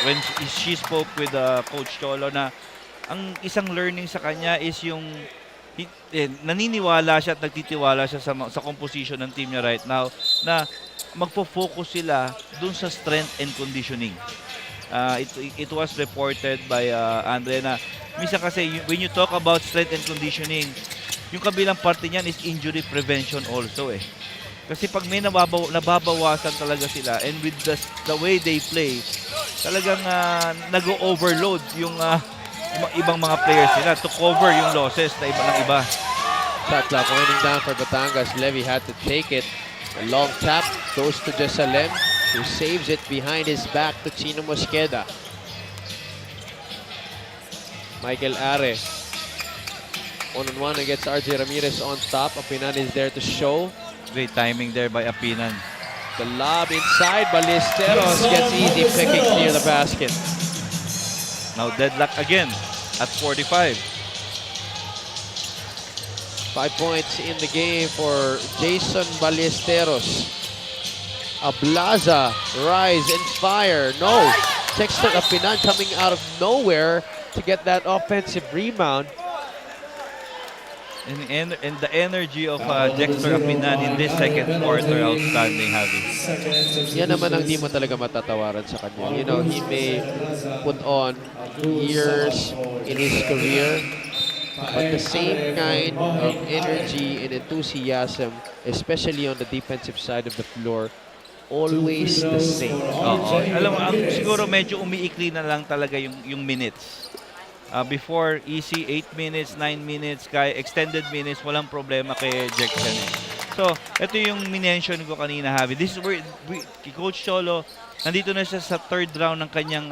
when she spoke with Coach Cholo na ang isang learning sa kanya is yung naniniwala siya at nagtitiwala siya sa composition ng team niya right now na magfo-focus sila dun sa strength and conditioning. It was reported by Andre na minsan kasi when you talk about strength and conditioning, yung kabilang parte niyan is injury prevention also eh. Kasi pag may nababawasan talaga sila and with the way they play, talagang nag-overload yung ibang mga players nila to cover yung losses na iba ng iba. Shot clock winding down for Batangas. Levy had to take it. A long tap goes to Jesalem, who saves it behind his back to Chino Mosqueda. Michael Are. One-on-one against RJ Ramirez on top. Apinan is there to show. Great timing there by Apinan. The lob inside. Ballesteros gets easy pickings near the basket. Now deadlock again at 45. 5 points in the game for Jason Ballesteros. Ablaza, rise and fire. No. Dexter Apinan coming out of nowhere to get that offensive rebound. And the energy of Dexter Apinan in this second quarter, outstanding, Javi. Yan naman ang di mo talaga matatawaran sa kanya. You know, he may put on years in his career, but the same kind of energy and enthusiasm, especially on the defensive side of the floor, always the same. Oo. Alam mo, siguro medyo umiikli na lang talaga yung minutes. Before, easy, 8 minutes, 9 minutes, kaya extended minutes, walang problema kay Jackson. So, ito yung minention ko kanina, Javi. This is where Coach Cholo, nandito na siya sa third round ng kanyang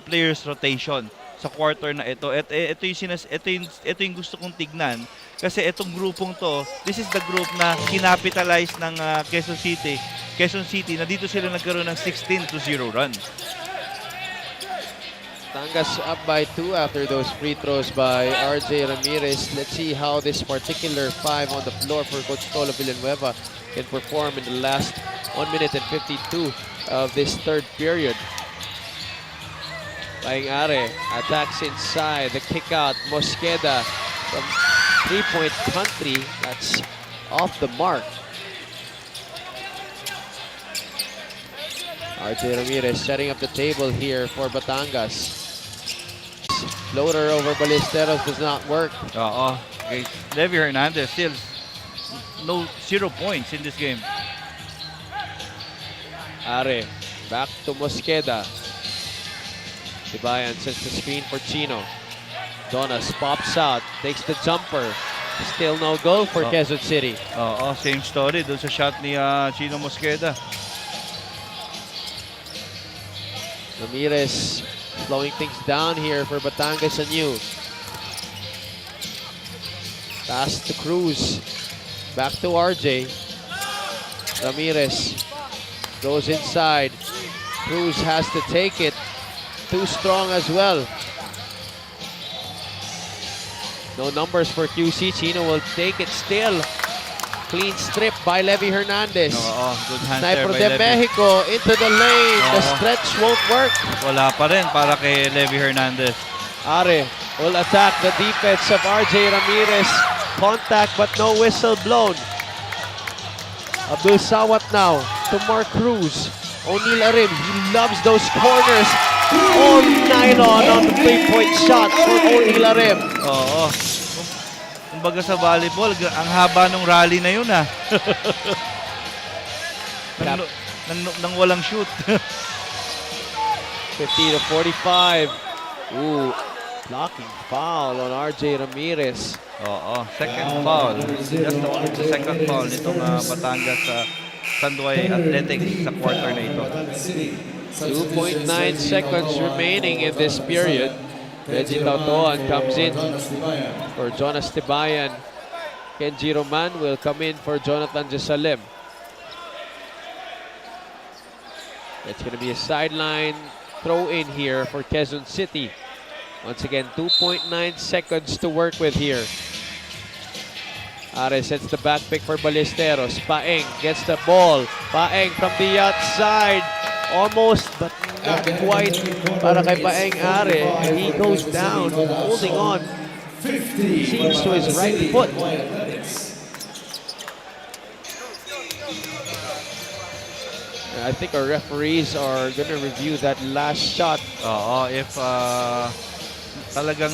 players rotation sa quarter na ito. Ito yung gusto kong tignan. Kasi itong grupong to, this is the group na kinapitalize ng Quezon City. Quezon City, na dito sila nagkaroon ng 16-0 run. Batangas up by 2 after those free throws by RJ Ramirez. Let's see how this particular 5 on the floor for Coach Tolo Villanueva can perform in the last 1 minute and 52 of this third period. Laing Are attacks inside, the kick out, Mosqueda from three-point country. That's off the mark. RJ Ramirez setting up the table here for Batangas. Floater over Ballesteros does not work. Oo. Okay. Levy Hernandez still 0 points in this game. Are back to Mosqueda. Tibayan sends the screen for Chino. Donas pops out, takes the jumper. Still no goal for Quezon City. Oo, same story doon sa shot ni Chino Mosqueda. Ramirez slowing things down here for Batangas anew. Pass to Cruz. Back to RJ. Ramirez goes inside. Cruz has to take it. Too strong as well. No numbers for QC. Chino will take it still. Clean strip by Levy Hernandez. Good hands Sniper there by de Levy. Mexico into the lane. The stretch won't work. Wala pa rin para kay Levy Hernandez. Are will attack the defense of RJ Ramirez. Contact but no whistle blown. Abdul Sawat now to Mark Cruz. O'Neal Arim, he loves those corners. All nylon on the three-point shot for O'Neal Arim. Oo. Kumbaga sa volleyball, ang haba ng rally na yun nang walang shoot. 50-45. Ooh, blocking foul on RJ Ramirez. Oo, second foul. Just the second foul nitong Batangas Tanduay Athletics sa quarter na ito. 2.9 seconds remaining in this period. Reggie Tautoan comes in for Jonas Tibayan. Kenji Roman will come in for Jonathan Jesalem. It's going to be a sideline throw in here for Quezon City. Once again, 2.9 seconds to work with here. Ares sets the back pick for Ballesteros. Paeng gets the ball. Paeng from the outside. Almost, but not quite. Para kay Paeng Are. And he goes down, holding on. Seems to his right foot. I think our referees are going to review that last shot. Oo, if talagang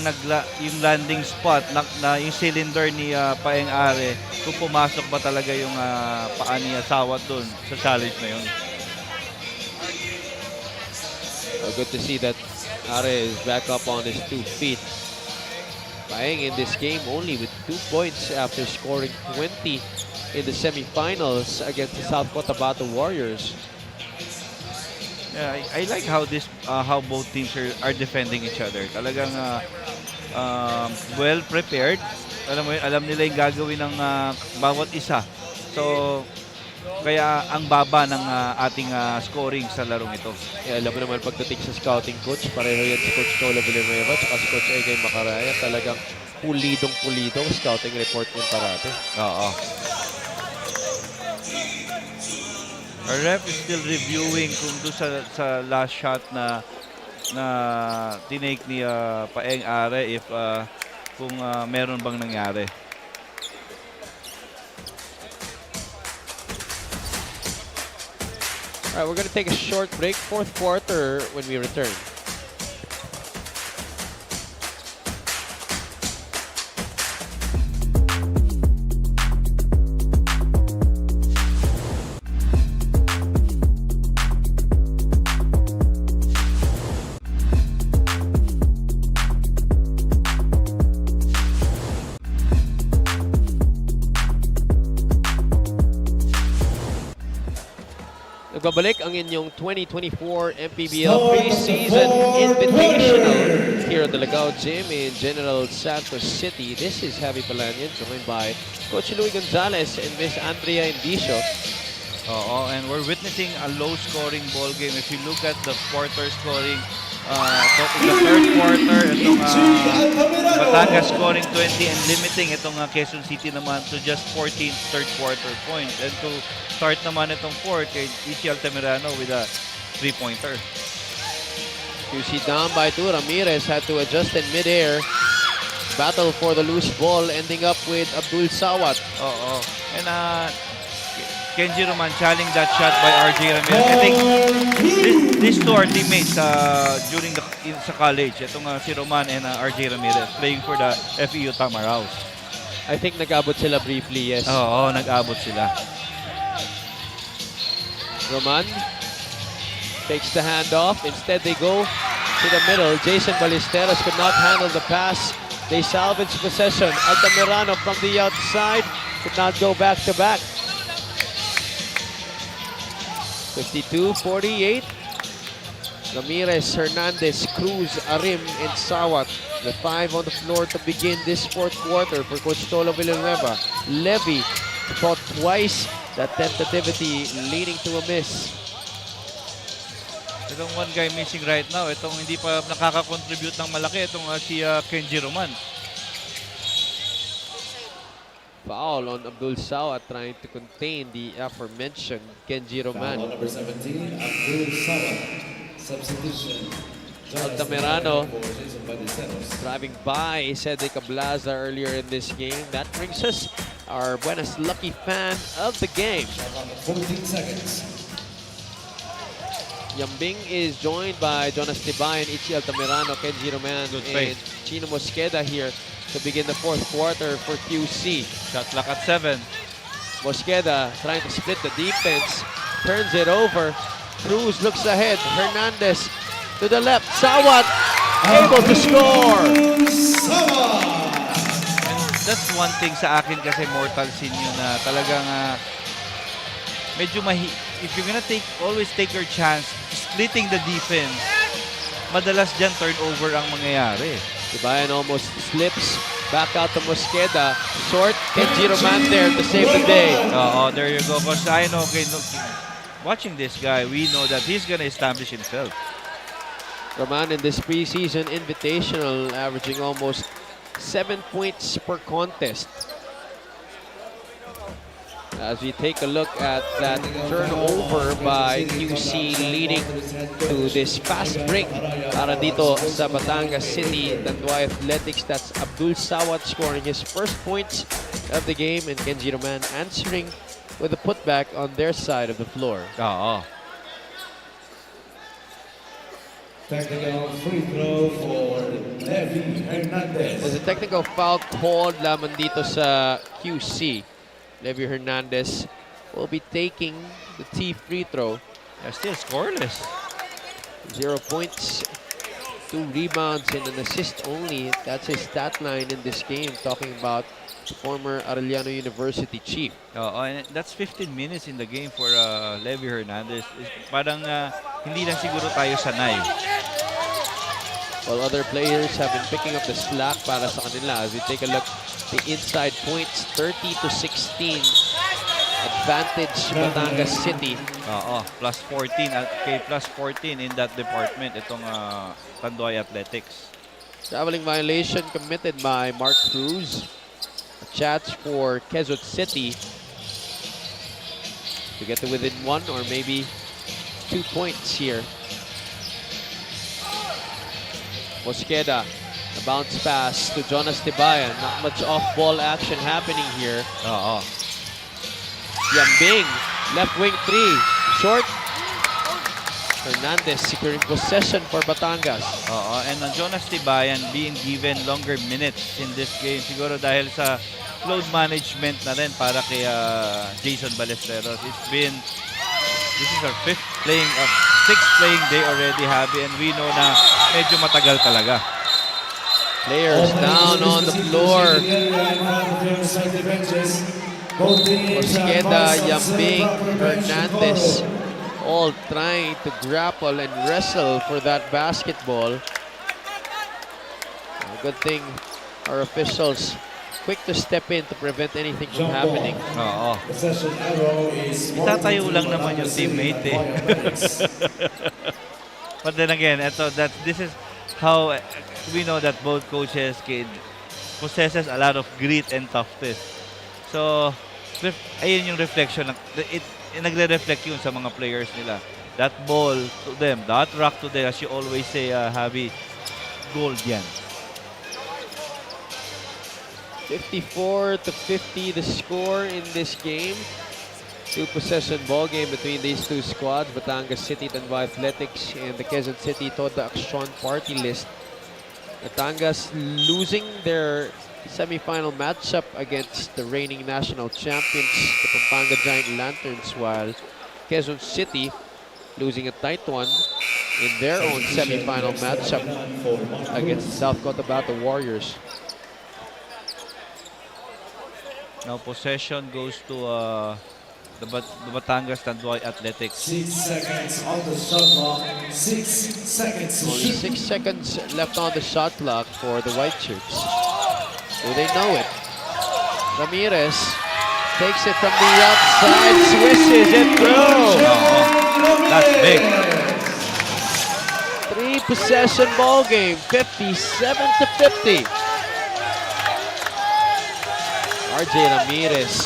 yung landing spot, yung cylinder ni Paeng Are, kung pumasok ba talaga yung paa ni Sawat dun sa challenge na yun. Good to see that Are is back up on his 2 feet. Paeng in this game only with 2 points after scoring 20 in the semifinals against the South Cotabato Warriors. Yeah, I like how both teams are defending each other. Talagang well prepared. Alam nila yung gagawin ng bawat isa. So kaya ang baba ng ating scoring sa larong ito. Yeah, alam mo naman pagdating sa scouting coach, pareho yan si Coach Tolo Villanueva at si Coach Egay Macaraya. Talagang pulidong-pulidong scouting report yung parate. Oo. Our ref is still reviewing kung doon sa last shot na tinake ni Paeng Are if kung meron bang nangyari. All right, we're going to take a short break, 4th quarter when we return. Nagbabalik ang inyong 2024 MPBL Preseason Invitational here at the Lagao Gym in General Santos City. This is Javi Palanian, joined by Coach Louie Gonzalez and Miss Andrea Indicio. Oo, and we're witnessing a low-scoring ball game. If you look at the quarter scoring, the third quarter, itong Batangas scoring 20 and limiting itong Quezon City naman to just 14 third quarter points. And to start naman itong fourth, kay Ichi Altamirano with a 3-pointer. QC down by 2. Ramirez had to adjust in midair. Battle for the loose ball, ending up with Abdul Sawat. Oo. And Kenji Roman challenging that shot by RJ Ramirez. I think these two are teammates during sa college. Itong si Roman and RJ Ramirez playing for the FEU Tamaraos. I think nag-abot sila briefly, yes. Oo, nag-abot sila. Roman takes the handoff. Instead, they go to the middle. Jason Ballesteros could not handle the pass. They salvage possession. Altamirano from the outside could not go back-to-back. 52-48. Ramirez, Hernandez, Cruz, Arim, and Sawat. The 5 on the floor to begin this 4th quarter for Coach Tolo Villanueva. Levy fought twice. That tentativity leading to a miss. Itong one guy missing right now, itong hindi pa nakaka-contribute ng malaki, itong si Kenji Roman. Foul on Abdul Sawat trying to contain the aforementioned Kenji Roman. Foul on number 17, Abdul Sawat. Substitution. Altamirano driving by Cedric Ablaza earlier in this game. That brings us our Buenas Lucky fan of the game. 14 seconds. Yambing is joined by Jonas Tibayan, Ichi Altamirano, Kenji Roman, and Chino Mosqueda here to begin the 4th quarter for QC. Shot clock at 7. Mosqueda trying to split the defense, turns it over. Cruz looks ahead. Hernandez to the left. Sawat able to score. And that's one thing sa akin kasi Mortal Sin yun na talagang medyo if you're gonna always take your chance, splitting the defense. madalas dyan turnover ang mangyayari. Tibayan almost slips. Back out to Mosqueda. Short. Kenji Roman there to save the day. Oo, there you go. Because I know, watching this guy, we know that he's gonna establish himself. Roman in this preseason invitational averaging almost 7 points per contest. As we take a look at that turnover by QC leading to this fast break para dito sa Batangas City Tanduay Athletics. That's Abdul Sawat scoring his first points of the game and Kenji Roman answering with a putback on their side of the floor. Oo. Technical free throw for Levi Hernandez. There's a technical foul called lamang dito sa QC. Levi Hernandez will be taking the T free throw. They're still scoreless. 0 points, 2 rebounds, and an assist only. That's his stat line in this game, talking about the former Arellano University chief. And that's 15 minutes in the game for Levi Hernandez. Parang hindi lang siguro tayo sanay. While other players have been picking up the slack para sa kanila. As we take a look, the inside points, 30-16. Advantage Batangas City. Plus 14 okay, plus 14 in that department itong Tanduay Athletics. Traveling violation committed by Mark Cruz. A chance for Quezon City to get to within 1 or maybe 2 points here. Mosqueda, a bounce pass to Jonas Tibayan. Not much off-ball action happening here. Yambing, left wing 3, short. Hernandez securing possession for Batangas. And Jonas Tibayan being given longer minutes in this game. Siguro dahil sa load management na rin para kay Jason Ballesteros. This is our 6th playing day already, Javi, and we know na medyo matagal talaga. Players down on the floor. Mosqueda, Yambing, Hernandez, all trying to grapple and wrestle for that basketball. A good thing our officials quick to step in to prevent anything from happening. Itatayo lang naman yung teammate eh. But then again, this is how we know that both coaches possesses a lot of grit and toughness. So, ayun yung reflection. Nagre-reflect yun sa mga players nila. That ball to them, that rock to them, as you always say, Javi, gold yan. 54-50 the score in this game. 2-possession ball game between these two squads. Batangas City Tanduay Athletics and the Quezon City Toda Action party list. Batangas losing their semi-final matchup against the reigning national champions, the Pampanga Giant Lanterns, while Quezon City losing a tight one in their own semi-final matchup against the South Cotabato Warriors. Now possession goes to the Batangas Tanduay Athletics. 6 seconds on the shot clock. 6 seconds. Only 6 seconds left on the shot clock for the White Shirts. Do they know it? Ramirez takes it from the outside, swishes it through. That's big. 3-possession ball game, 57-50. RJ Ramirez,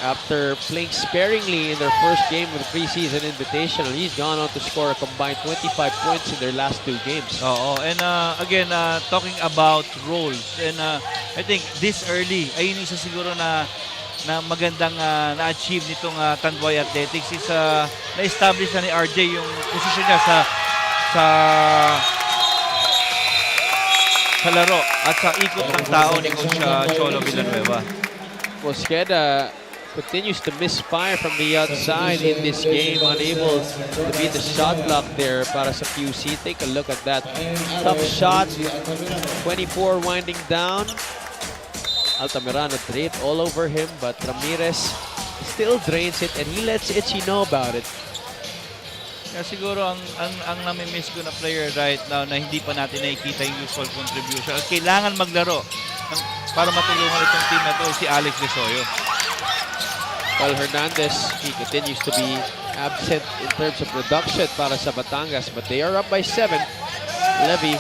after playing sparingly in their first game of the preseason invitational, he's gone on to score a combined 25 points in their last 2 games. And again, talking about roles, and I think this early, ayun isa siguro na magandang na-achieve nitong Tanduay Athletics is na-establish na ni RJ yung posisyon niya sa laro at sa ikot ng tao ni Coach Cholo Villanueva. Mosqueda continues to misfire from the outside in this game, unable to beat the shot clock there para sa QC. Take a look at that. Tough shot. 24 winding down. Altamirano draped all over him, but Ramirez still drains it, and he lets Itchy know about it. Kaya siguro ang nami-miss ko na player right now na hindi pa natin nakikita yung useful contribution at kailangan maglaro para matulungan itong team na to si Alex Desoyo. Well, Hernandez, he continues to be absent in terms of production para sa Batangas, but they are up by 7. Levy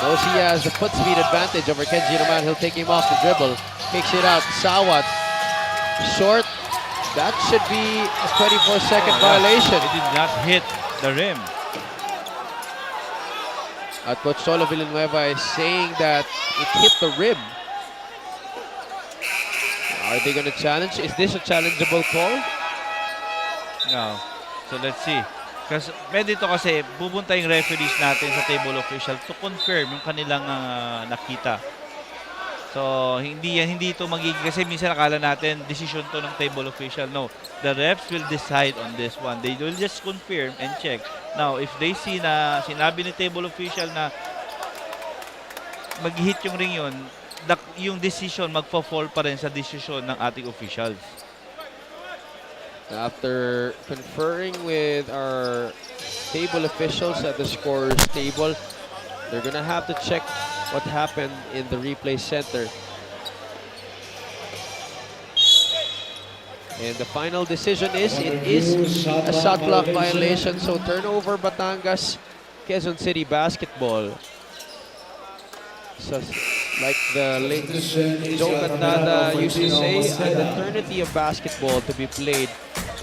knows he has the foot speed advantage over Kenji Roman. He'll take him off the dribble, kicks it out. Sawat, short. That should be a 24-second violation. It did not hit the rim. At Coach Cholo Villanueva is saying that it hit the rim. Are they going to challenge? Is this a challengeable call? No. So let's see. Kasi pwede ito kasi pupunta yung referees natin sa table official to confirm yung kanilang nakita. So hindi ito magiging kasi minsan akala natin decision to ng table official. No. The refs will decide on this one. They will just confirm and check. Now, if they see na sinabi ni table official na mag-hit yung ring yun, yung decision magpa-fall pa rin sa decision ng ating officials. After conferring with our table officials at the scorers table, they're gonna have to check what happened in the replay center. And the final decision is, it is a shot clock violation, so turnover Batangas, Quezon City basketball. So, like the late Joe Cantada used to say, an eternity of basketball to be played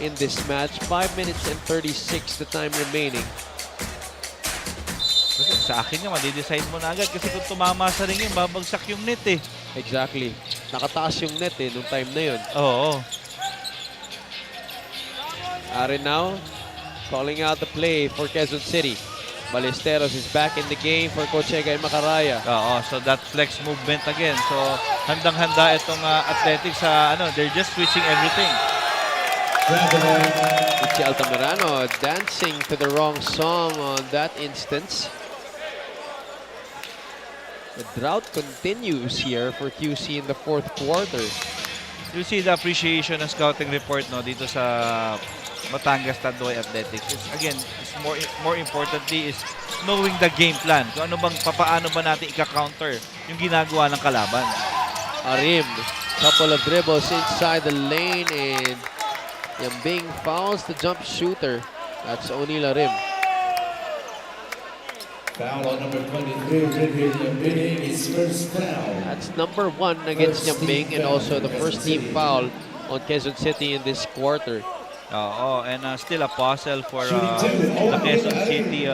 in this match. 5 minutes and 36 the time remaining. Kasi sa akin nga, madi-decide mo na agad kasi kung tumama sa ring yun, babagsak yung net eh. Exactly. Nakataas yung net eh, nung time na yun. Oo. Are now calling out the play for Quezon City. Ballesteros is back in the game for Coach Egay Macaraya. Oo, so that flex movement again. So handang-handa itong athletics sa they're just switching everything. Ichi Altamirano dancing to the wrong song on that instance. The drought continues here for QC in the fourth quarter. You see the appreciation ng scouting report dito sa Batangas Tanduay Athletics. It's more importantly is knowing the game plan. Kung paano ba natin ika-counter yung ginagawa ng kalaban. Arim, couple of dribbles inside the lane and Yambing fouls the jump shooter. That's O'Neal Arim. Foul on number 23, Yambing, his first foul. That's number 1 against Yambing and also the first team foul on Quezon City in this quarter. Oo, and still a puzzle for the Quezon City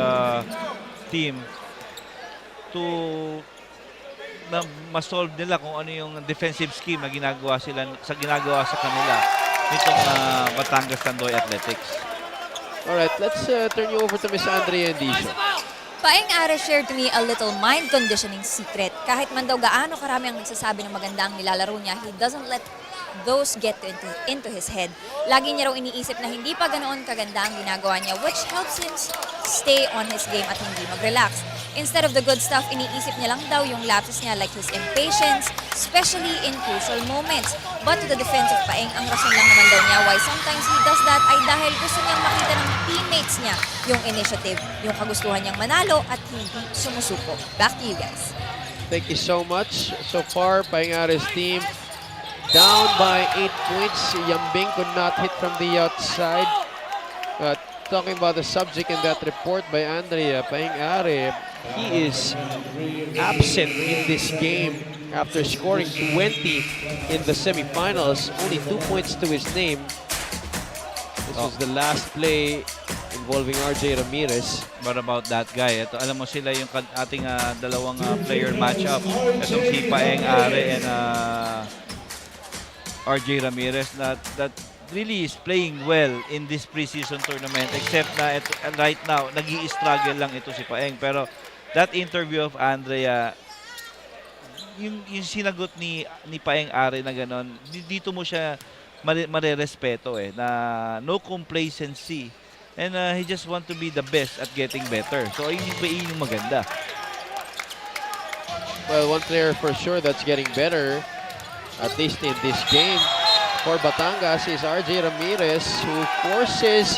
team to ma-solve nila kung ano yung defensive scheme na ginagawa sa kanila nitong Batangas Tanduay Athletics. Alright, let's turn you over to Miss Andrea Endicio. Paeng Are shared to me a little mind conditioning secret. Kahit man daw gaano karami ang nagsasabi ng maganda ang nilalaro niya, he doesn't let those get into his head. Lagi niya raw iniisip na hindi pa ganoon kaganda ang ginagawa niya, which helps him stay on his game at hindi mag-relax. Instead of the good stuff, iniisip niya lang daw yung lapses niya like his impatience, especially in crucial moments. But to the defense of Paeng, ang rason lang naman daw niya why sometimes he does that ay dahil gusto niyang makita ng teammates niya yung initiative, yung kagustuhan niyang manalo at hindi sumusuko. Back to you guys. Thank you so much. So far, Paeng Are's team down by 8 points. Yambing could not hit from the outside. But talking about the subject in that report by Andrea, Paeng Are, he is absent in this game after scoring 20 in the semifinals. Only 2 points to his name. This was the last play involving RJ Ramirez. What about that guy? Ito, alam mo sila yung ating dalawang player matchup. Itong si Paeng Are and RJ Ramirez that really is playing well in this preseason tournament, except na right now nag-i-struggle lang ito si Paeng. Pero that interview of Andrea, yung sinagot ni Paeng Are na ganon, dito mo siya marerespeto na no complacency, and he just want to be the best at getting better. So yun yung maganda. Well, one player for sure that's getting better, at least in this game, for Batangas is RJ Ramirez, who forces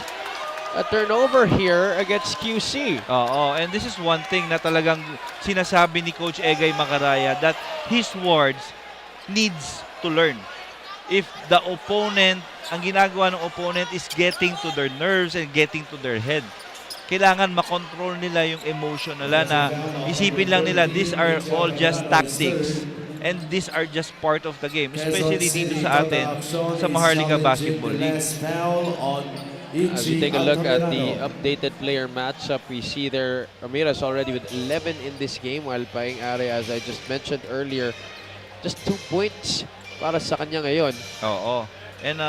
a turnover here against QC. Oo, and this is one thing na talagang sinasabi ni Coach Egay Macaraya that his wards needs to learn. If the opponent, ang ginagawa ng opponent is getting to their nerves and getting to their head, kailangan makontrol nila yung emotion nila na isipin lang nila, these are all just tactics. And these are just part of the game, especially dito sa atin, sa Maharlika Basketball League. As we take a look at the updated player matchup, we see there Ramirez already with 11 in this game, while Paing Are, as I just mentioned earlier, just 2 points para sa kanya ngayon. Oo. And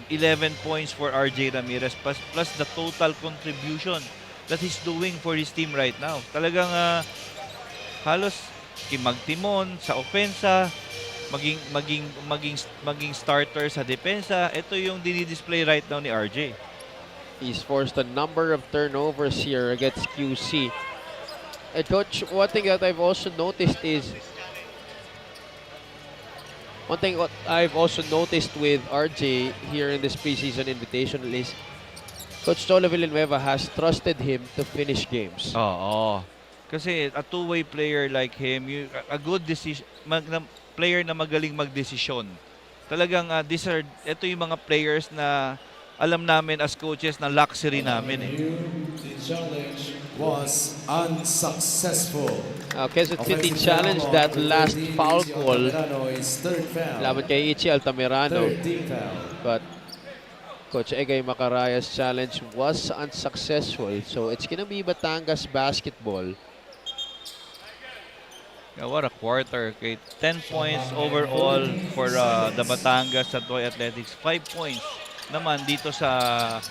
11 points for RJ Ramirez plus the total contribution that he's doing for his team right now. Talagang halos kimagtimon sa opensa, maging starter sa depensa. Ito yung dinidisplay right now ni RJ. He's forced a number of turnovers here against QC. And Coach, one thing that I've also noticed with RJ here in this preseason invitational is Coach Cholo Villanueva has trusted him to finish games. Oo. Kasi a two-way player like him, a good decision, player na magaling magdesisyon. Talagang ito yung mga players na alam namin as coaches na luxury namin eh. The challenge was unsuccessful. Quezon City challenged that last foul call laban kay Ichi Altamirano. But Coach Egay Macaraya's challenge was unsuccessful. So it's gonna be Batangas basketball. Yeah, what a quarter. Okay, 10 points overall for the Batangas Tanduay Athletics. 5 points naman dito sa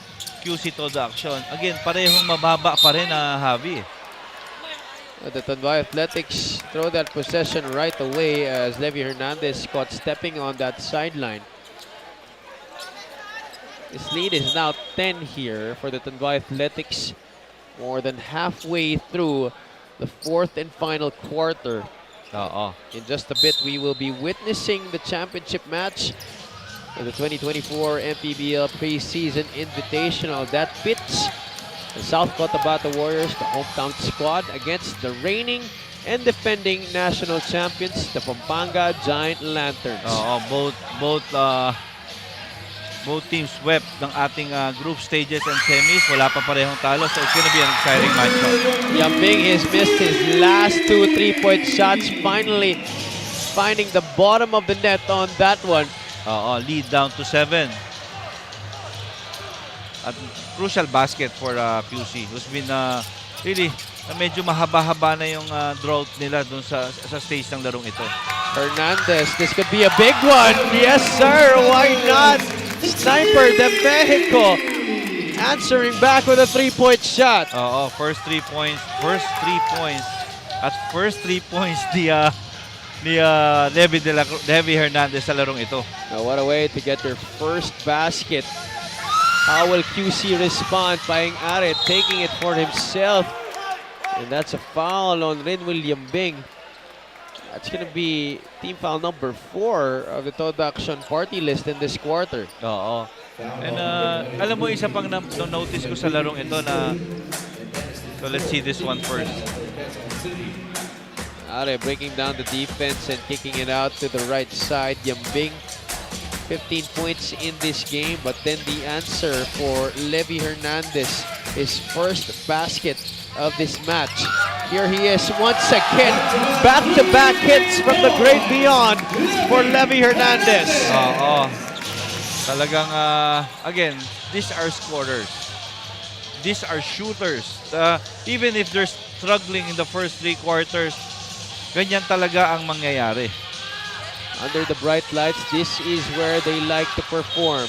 QC Todo Action. Again, parehong mababa pa rin na Javi. The Tanduay Athletics throw that possession right away as Levi Hernandez caught stepping on that sideline. His lead is now 10 here for the Tanduay Athletics. More than halfway through the fourth and final quarter. In just a bit, we will be witnessing the championship match of the 2024 MPBL Preseason Invitational that pits the South Cotabato Warriors, the hometown squad, against the reigning and defending national champions, the Pampanga Giant Lanterns. Both teams swept ng ating group stages and semis. Wala pa parehong talo, so it's gonna be an exciting matchup. Yambing has missed his last 2 3-point shots, finally finding the bottom of the net on that one. Lead down to 7. At crucial basket for QC, who's been really medyo mahaba-haba na yung drought nila dun sa stage ng larong ito. Hernandez, this could be a big one. Yes, sir. Why not? Sniper de Mexico answering back with a 3-point shot. First 3 points. At first 3 points ni Levi Hernandez sa larong ito. Now what a way to get their first basket. How will QC respond? Paing Are taking it for himself. And that's a foul on Renwil Yambing. That's going to be team foul number 4 of the Todo Action party list in this quarter. And alam mo, isa pang notice ko sa larong ito na, so let's see this one first. Are breaking down the defense and kicking it out to the right side. Yambing, 15 points in this game, but then the answer for Levi Hernandez, his first basket of this match. Here he is once again, back-to-back hits from the great beyond for Levi Hernandez. Talagang, again, these are scorers. These are shooters. Even if they're struggling in the first 3 quarters, ganyan talaga ang mangyayari. Under the bright lights, this is where they like to perform.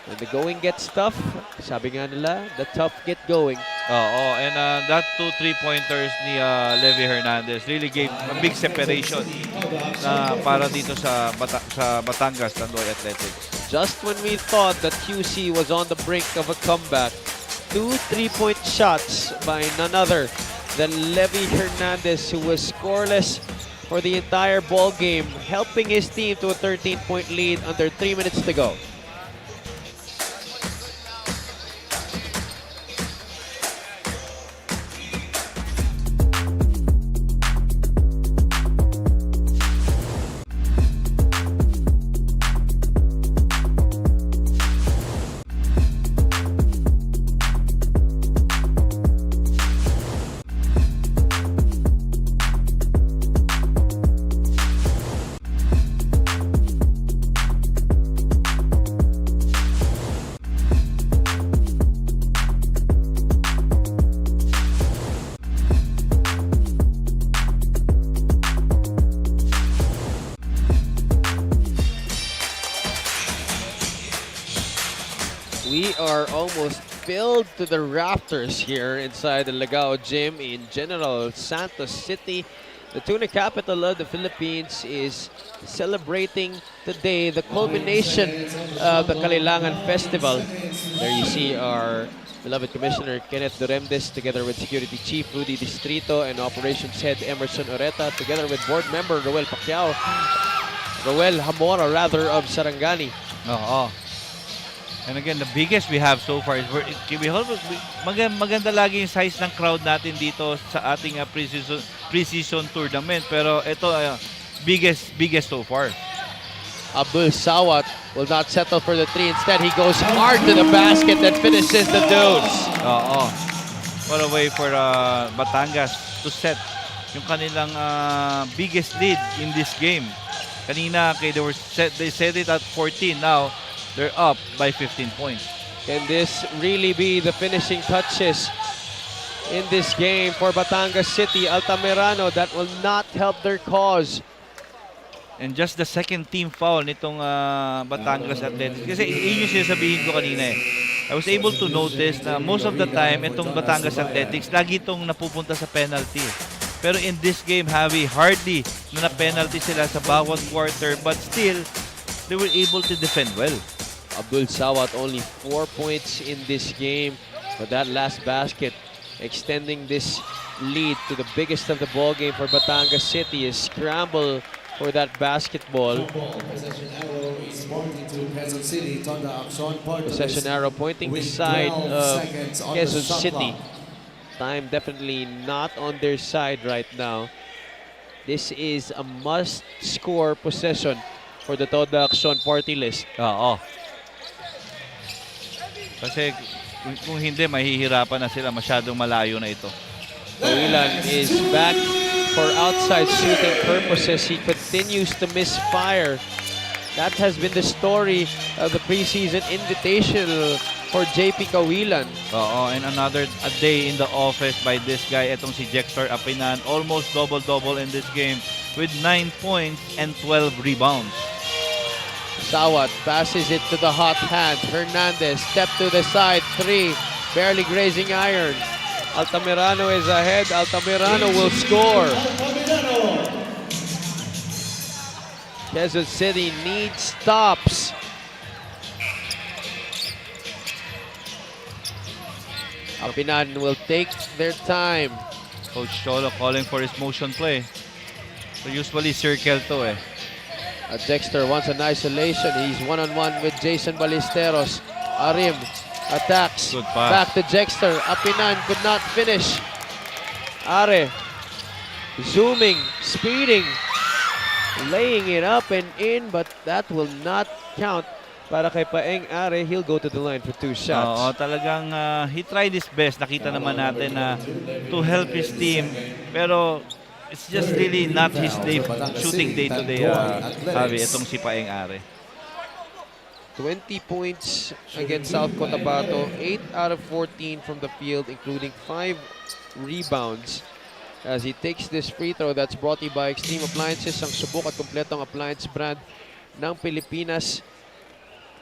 When the going gets tough, sabi nga nila, the tough get going. And that 2 3-pointers ni Levi Hernandez really gave a big separation para dito sa Batangas Tanduay Athletics. Just when we thought that QC was on the brink of a comeback, 2 3-point shots by none other than Levi Hernandez, who was scoreless for the entire ball game, helping his team to a 13-point lead under 3 minutes to go. are almost filled to the rafters here inside the Lagao Gym in General Santos City. The tuna capital of the Philippines is celebrating today the culmination of the Kalilangan Festival. There you see our beloved Commissioner Kenneth Duremdes together with Security Chief Rudy Distrito and Operations Head Emerson Oreta together with Board Member Roel Hamora rather of Sarangani. Oo. And again, the biggest we have so far is maganda lagi yung size ng crowd natin dito sa ating pre-season tournament. Pero ito, biggest so far. Abdul Sawat will not settle for the three. Instead, he goes hard to the basket that finishes the deuce. Oo. What a way for Batangas to set yung kanilang biggest lead in this game. Kanina, they set it at 14. Now, they're up by 15 points. Can this really be the finishing touches in this game for Batangas City? Altamirano, that will not help their cause. And just the second team foul nitong Batangas Athletics. Kasi yun yung sinasabihin ko kanina eh. I was able to notice na most of the time, itong Batangas Athletics, lagi itong napupunta sa penalty. Pero in this game, hardly na penalty sila sa bawat quarter. But still, they were able to defend well. Abdul Sawat only 4 points in this game. But that last basket, extending this lead to the biggest of the ball game for Batangas City, is scramble for that basketball. Possession arrow pointing the side of Quezon City. Time definitely not on their side right now. This is a must-score possession for the Toda Action party list. Oo. Kasi kung hindi, mahihirapan na sila. Masyadong malayo na ito. Kawilan is back for outside shooting purposes. He continues to misfire. That has been the story of the preseason invitational for JP Kawilan. Oo, and another day in the office by this guy. Itong si Jexter Apinan. Almost double-double in this game with 9 points and 12 rebounds. Sawat passes it to the hot hand. Hernandez, step to the side, 3, barely grazing iron. Altamirano is ahead. Altamirano will score. Quezon City needs stops. Apinan will take their time. Coach Cholo calling for his motion play. So usually circle to eh. Dexter wants an isolation. He's one-on-one with Jason Ballesteros. Arim attacks. Good pass. Back to Dexter. Apinan could not finish. Are zooming, speeding, laying it up and in, but that will not count. Para kay Paeng Are, he'll go to the line for 2 shots. Oo, talagang he tried his best. Nakita naman natin na to help his team. Pero it's just really not his day, shooting day today, Javi, itong si Paeng Are. 20 points against South Cotabato, 8 out of 14 from the field, including 5 rebounds. As he takes this free throw that's brought to you by Extreme Appliances, ang subok at kompletong appliance brand ng Pilipinas.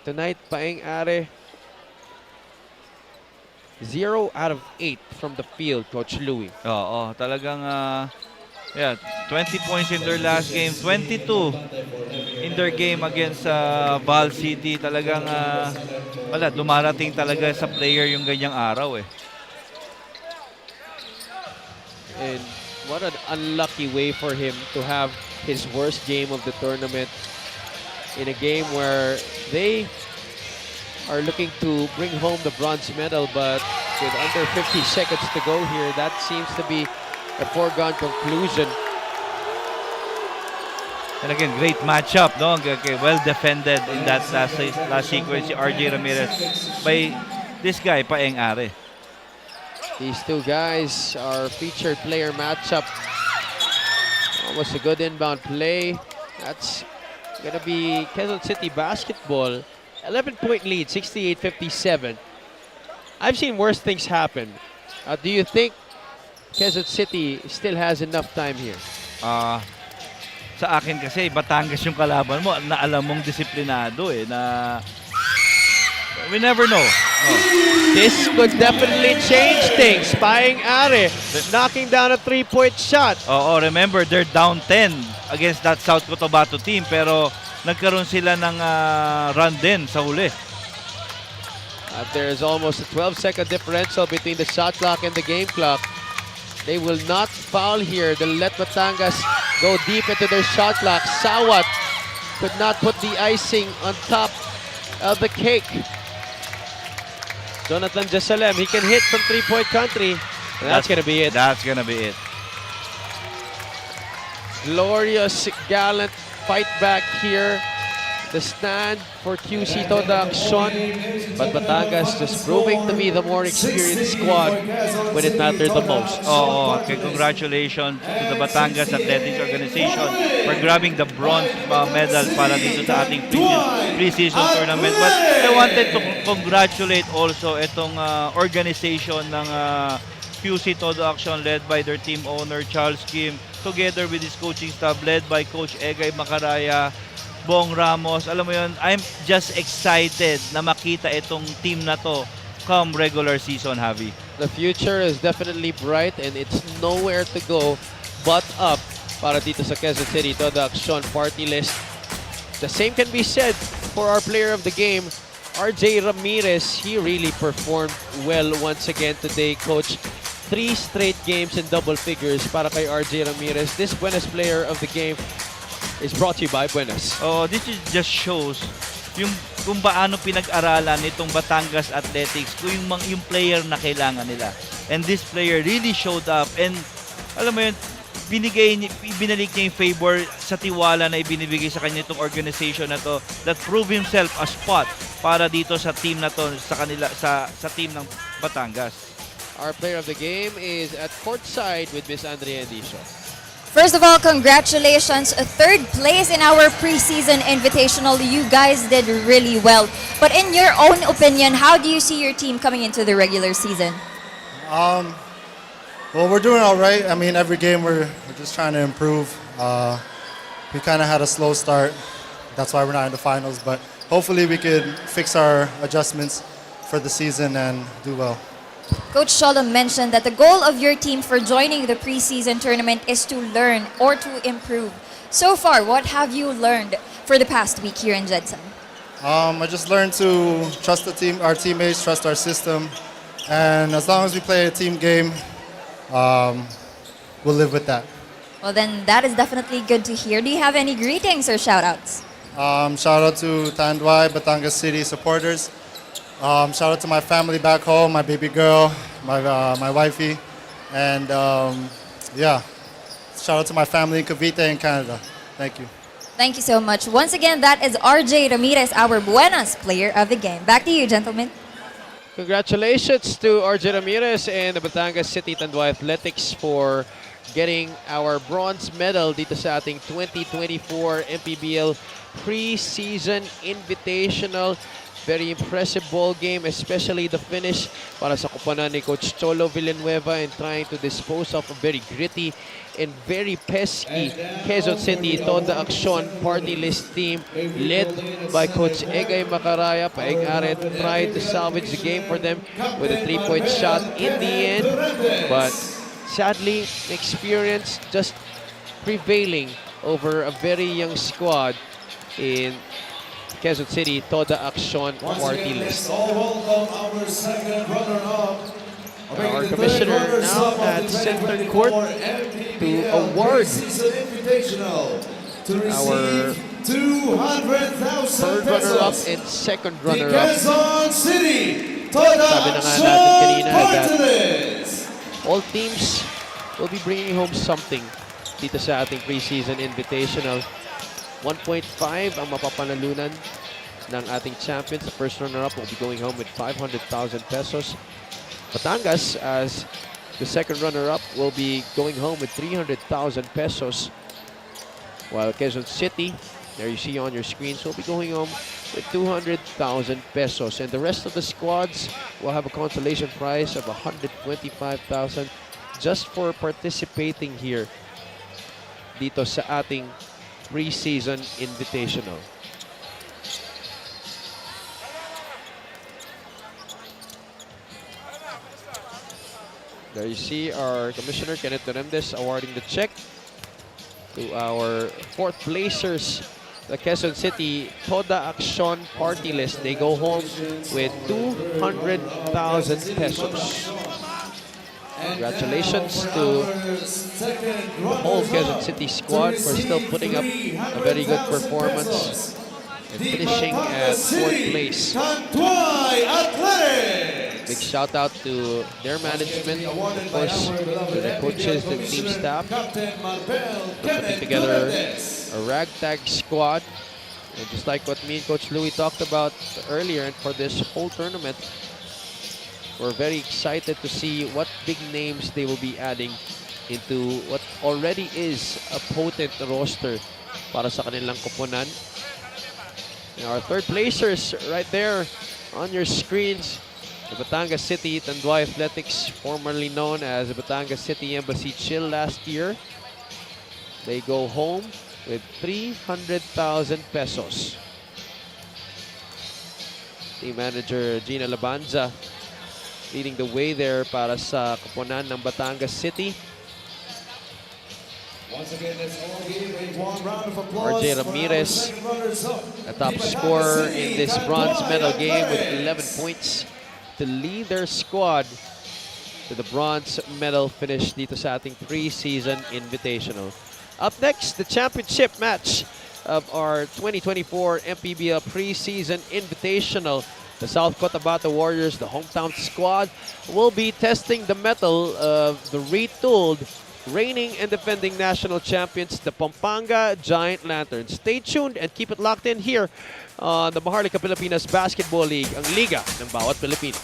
Tonight, Paeng Are, 0 out of 8 from the field, Coach Louie. Oo, talagang 20 points in their last game, 22 in their game against Val City. Talagang dumarating talaga sa player yung ganyang araw eh. And what an unlucky way for him to have his worst game of the tournament in a game where they are looking to bring home the bronze medal, but with under 50 seconds to go here, that seems to be a foregone conclusion. And again, great matchup, no? Okay, well defended in that last sequence, si RJ Ramirez by this guy, Paeng Are. These two guys are featured player matchup. Almost a good inbound play. That's gonna be Quezon City basketball. 11-point lead, 68-57. I've seen worse things happen. Do you think Quezon City still has enough time here? Sa akin kasi, Batangas yung kalaban mo na alam mong disiplinado eh. Na we never know. This could definitely change things. Paeng Are knocking down a 3-point shot. Oo, remember, they're down 10 against that South Cotabato team. Pero nagkaroon sila ng run din sa huli. There's almost a 12-second differential between the shot clock and the game clock. They will not foul here. They'll let Batangas go deep into their shot clock. Sawat could not put the icing on top of the cake. Jonathan Jasalem, he can hit from three-point country. And that's going to be it. That's gonna be it. Glorious, gallant fight back here. The stand for QC Toda Action. But Batangas just proving to be the more experienced squad when it mattered the most. Oo, okay, congratulations to the Batangas Athletics Organization for grabbing the bronze medal para dito sa ating pre-season tournament. But I wanted to congratulate also itong organization ng QC Todo Action led by their team owner Charles Kim, together with his coaching staff led by Coach Egay Macaraya, Bong Ramos. Alam mo yun, I'm just excited na makita itong team na to come regular season, Javi. The future is definitely bright and it's nowhere to go but up para dito sa Quezon City Toda Action party list. The same can be said for our player of the game, RJ Ramirez. He really performed well once again today, Coach. 3 straight games in double figures para kay RJ Ramirez. This Buenas player of the game is brought to you by Buenas. Oh, this just shows yung kung paano pinag-aralan nitong Batangas Athletics kung yung player na kailangan nila. And this player really showed up and alam mo yun, binalik niya yung favor sa tiwala na ibinibigay sa kanya itong organization na to that prove himself a spot para dito sa team na to sa kanila sa team ng Batangas. Our player of the game is at courtside with Miss Andrea Endicio. First of all, congratulations. 3rd place in our preseason invitational. You guys did really well. But in your own opinion, how do you see your team coming into the regular season? Well, we're doing all right. I mean, every game we're just trying to improve. We kind of had a slow start. That's why we're not in the finals. But hopefully we could fix our adjustments for the season and do well. Coach Sholom mentioned that the goal of your team for joining the preseason tournament is to learn or to improve. So far, what have you learned for the past week here in Jedson? I just learned to trust the team, our teammates, trust our system. And as long as we play a team game, we'll live with that. Well, then that is definitely good to hear. Do you have any greetings or shout-outs? Shout out to Tanduay, Batangas City supporters. Shout out to my family back home, my baby girl, my wifey, and yeah, shout out to my family in Cavite in Canada. Thank you. Thank you so much. Once again, that is RJ Ramirez, our Buenas player of the game. Back to you, gentlemen. Congratulations to RJ Ramirez and the Batangas City Tanduay Athletics for getting our bronze medal dito sa ating 2024 MPBL Preseason Invitational. Very impressive ball game, especially the finish para sa kupanan ni Coach Cholo Villanueva in trying to dispose of a very gritty and very pesky Quezon City Toda Action party list team led by Coach Egay Macaraya. Paeng Are tried to salvage the game for them with a 3-point shot in the end, but sadly, experience just prevailing over a very young squad in Quezon City Toda Action party list. Our commissioner now at center court to award our third runner-up and second runner-up. Sabi na nga natin kanina that all teams will be bringing home something dito sa ating preseason invitational. 1.5 ang mapapanalunan ng ating champions. The first runner-up will be going home with 500,000 pesos. Batangas, as the second runner-up, will be going home with 300,000 pesos. While Quezon City, there you see on your screens, will be going home with 200,000 pesos. And the rest of the squads will have a consolation prize of 125,000 just for participating here dito sa ating preseason invitational. There you see our Commissioner Kenneth Torremdes awarding the check to our 4th placers, the Quezon City Toda Action Party List. They go home with 200,000 pesos. Congratulations to the whole Quezon City squad for still putting up a very good performance and finishing at 4th place. Big shout out to their management, of course, to the coaches and team staff for putting together a ragtag squad. And just like what me and Coach Louie talked about earlier, and for this whole tournament, we're very excited to see what big names they will be adding into what already is a potent roster para sa kanilang koponan. And our 3rd placers right there on your screens, the Batangas City Tanduay Athletics, formerly known as the Batangas City Embassy Chill last year. They go home with 300,000 pesos. Team manager Gina Labanza leading the way there para sa koponan ng Batangas City. Once again, let's all give a warm round of applause RJ Ramirez, a top scorer in this bronze medal game with 11 points to lead their squad to the bronze medal finish dito sa ating preseason invitational. Up next, the championship match of our 2024 MPBL preseason invitational. The South Cotabato Warriors, the hometown squad, will be testing the mettle of the retooled reigning and defending national champions, the Pampanga Giant Lanterns. Stay tuned and keep it locked in here on the Maharlika Pilipinas Basketball League, ang Liga ng Bawat Pilipino.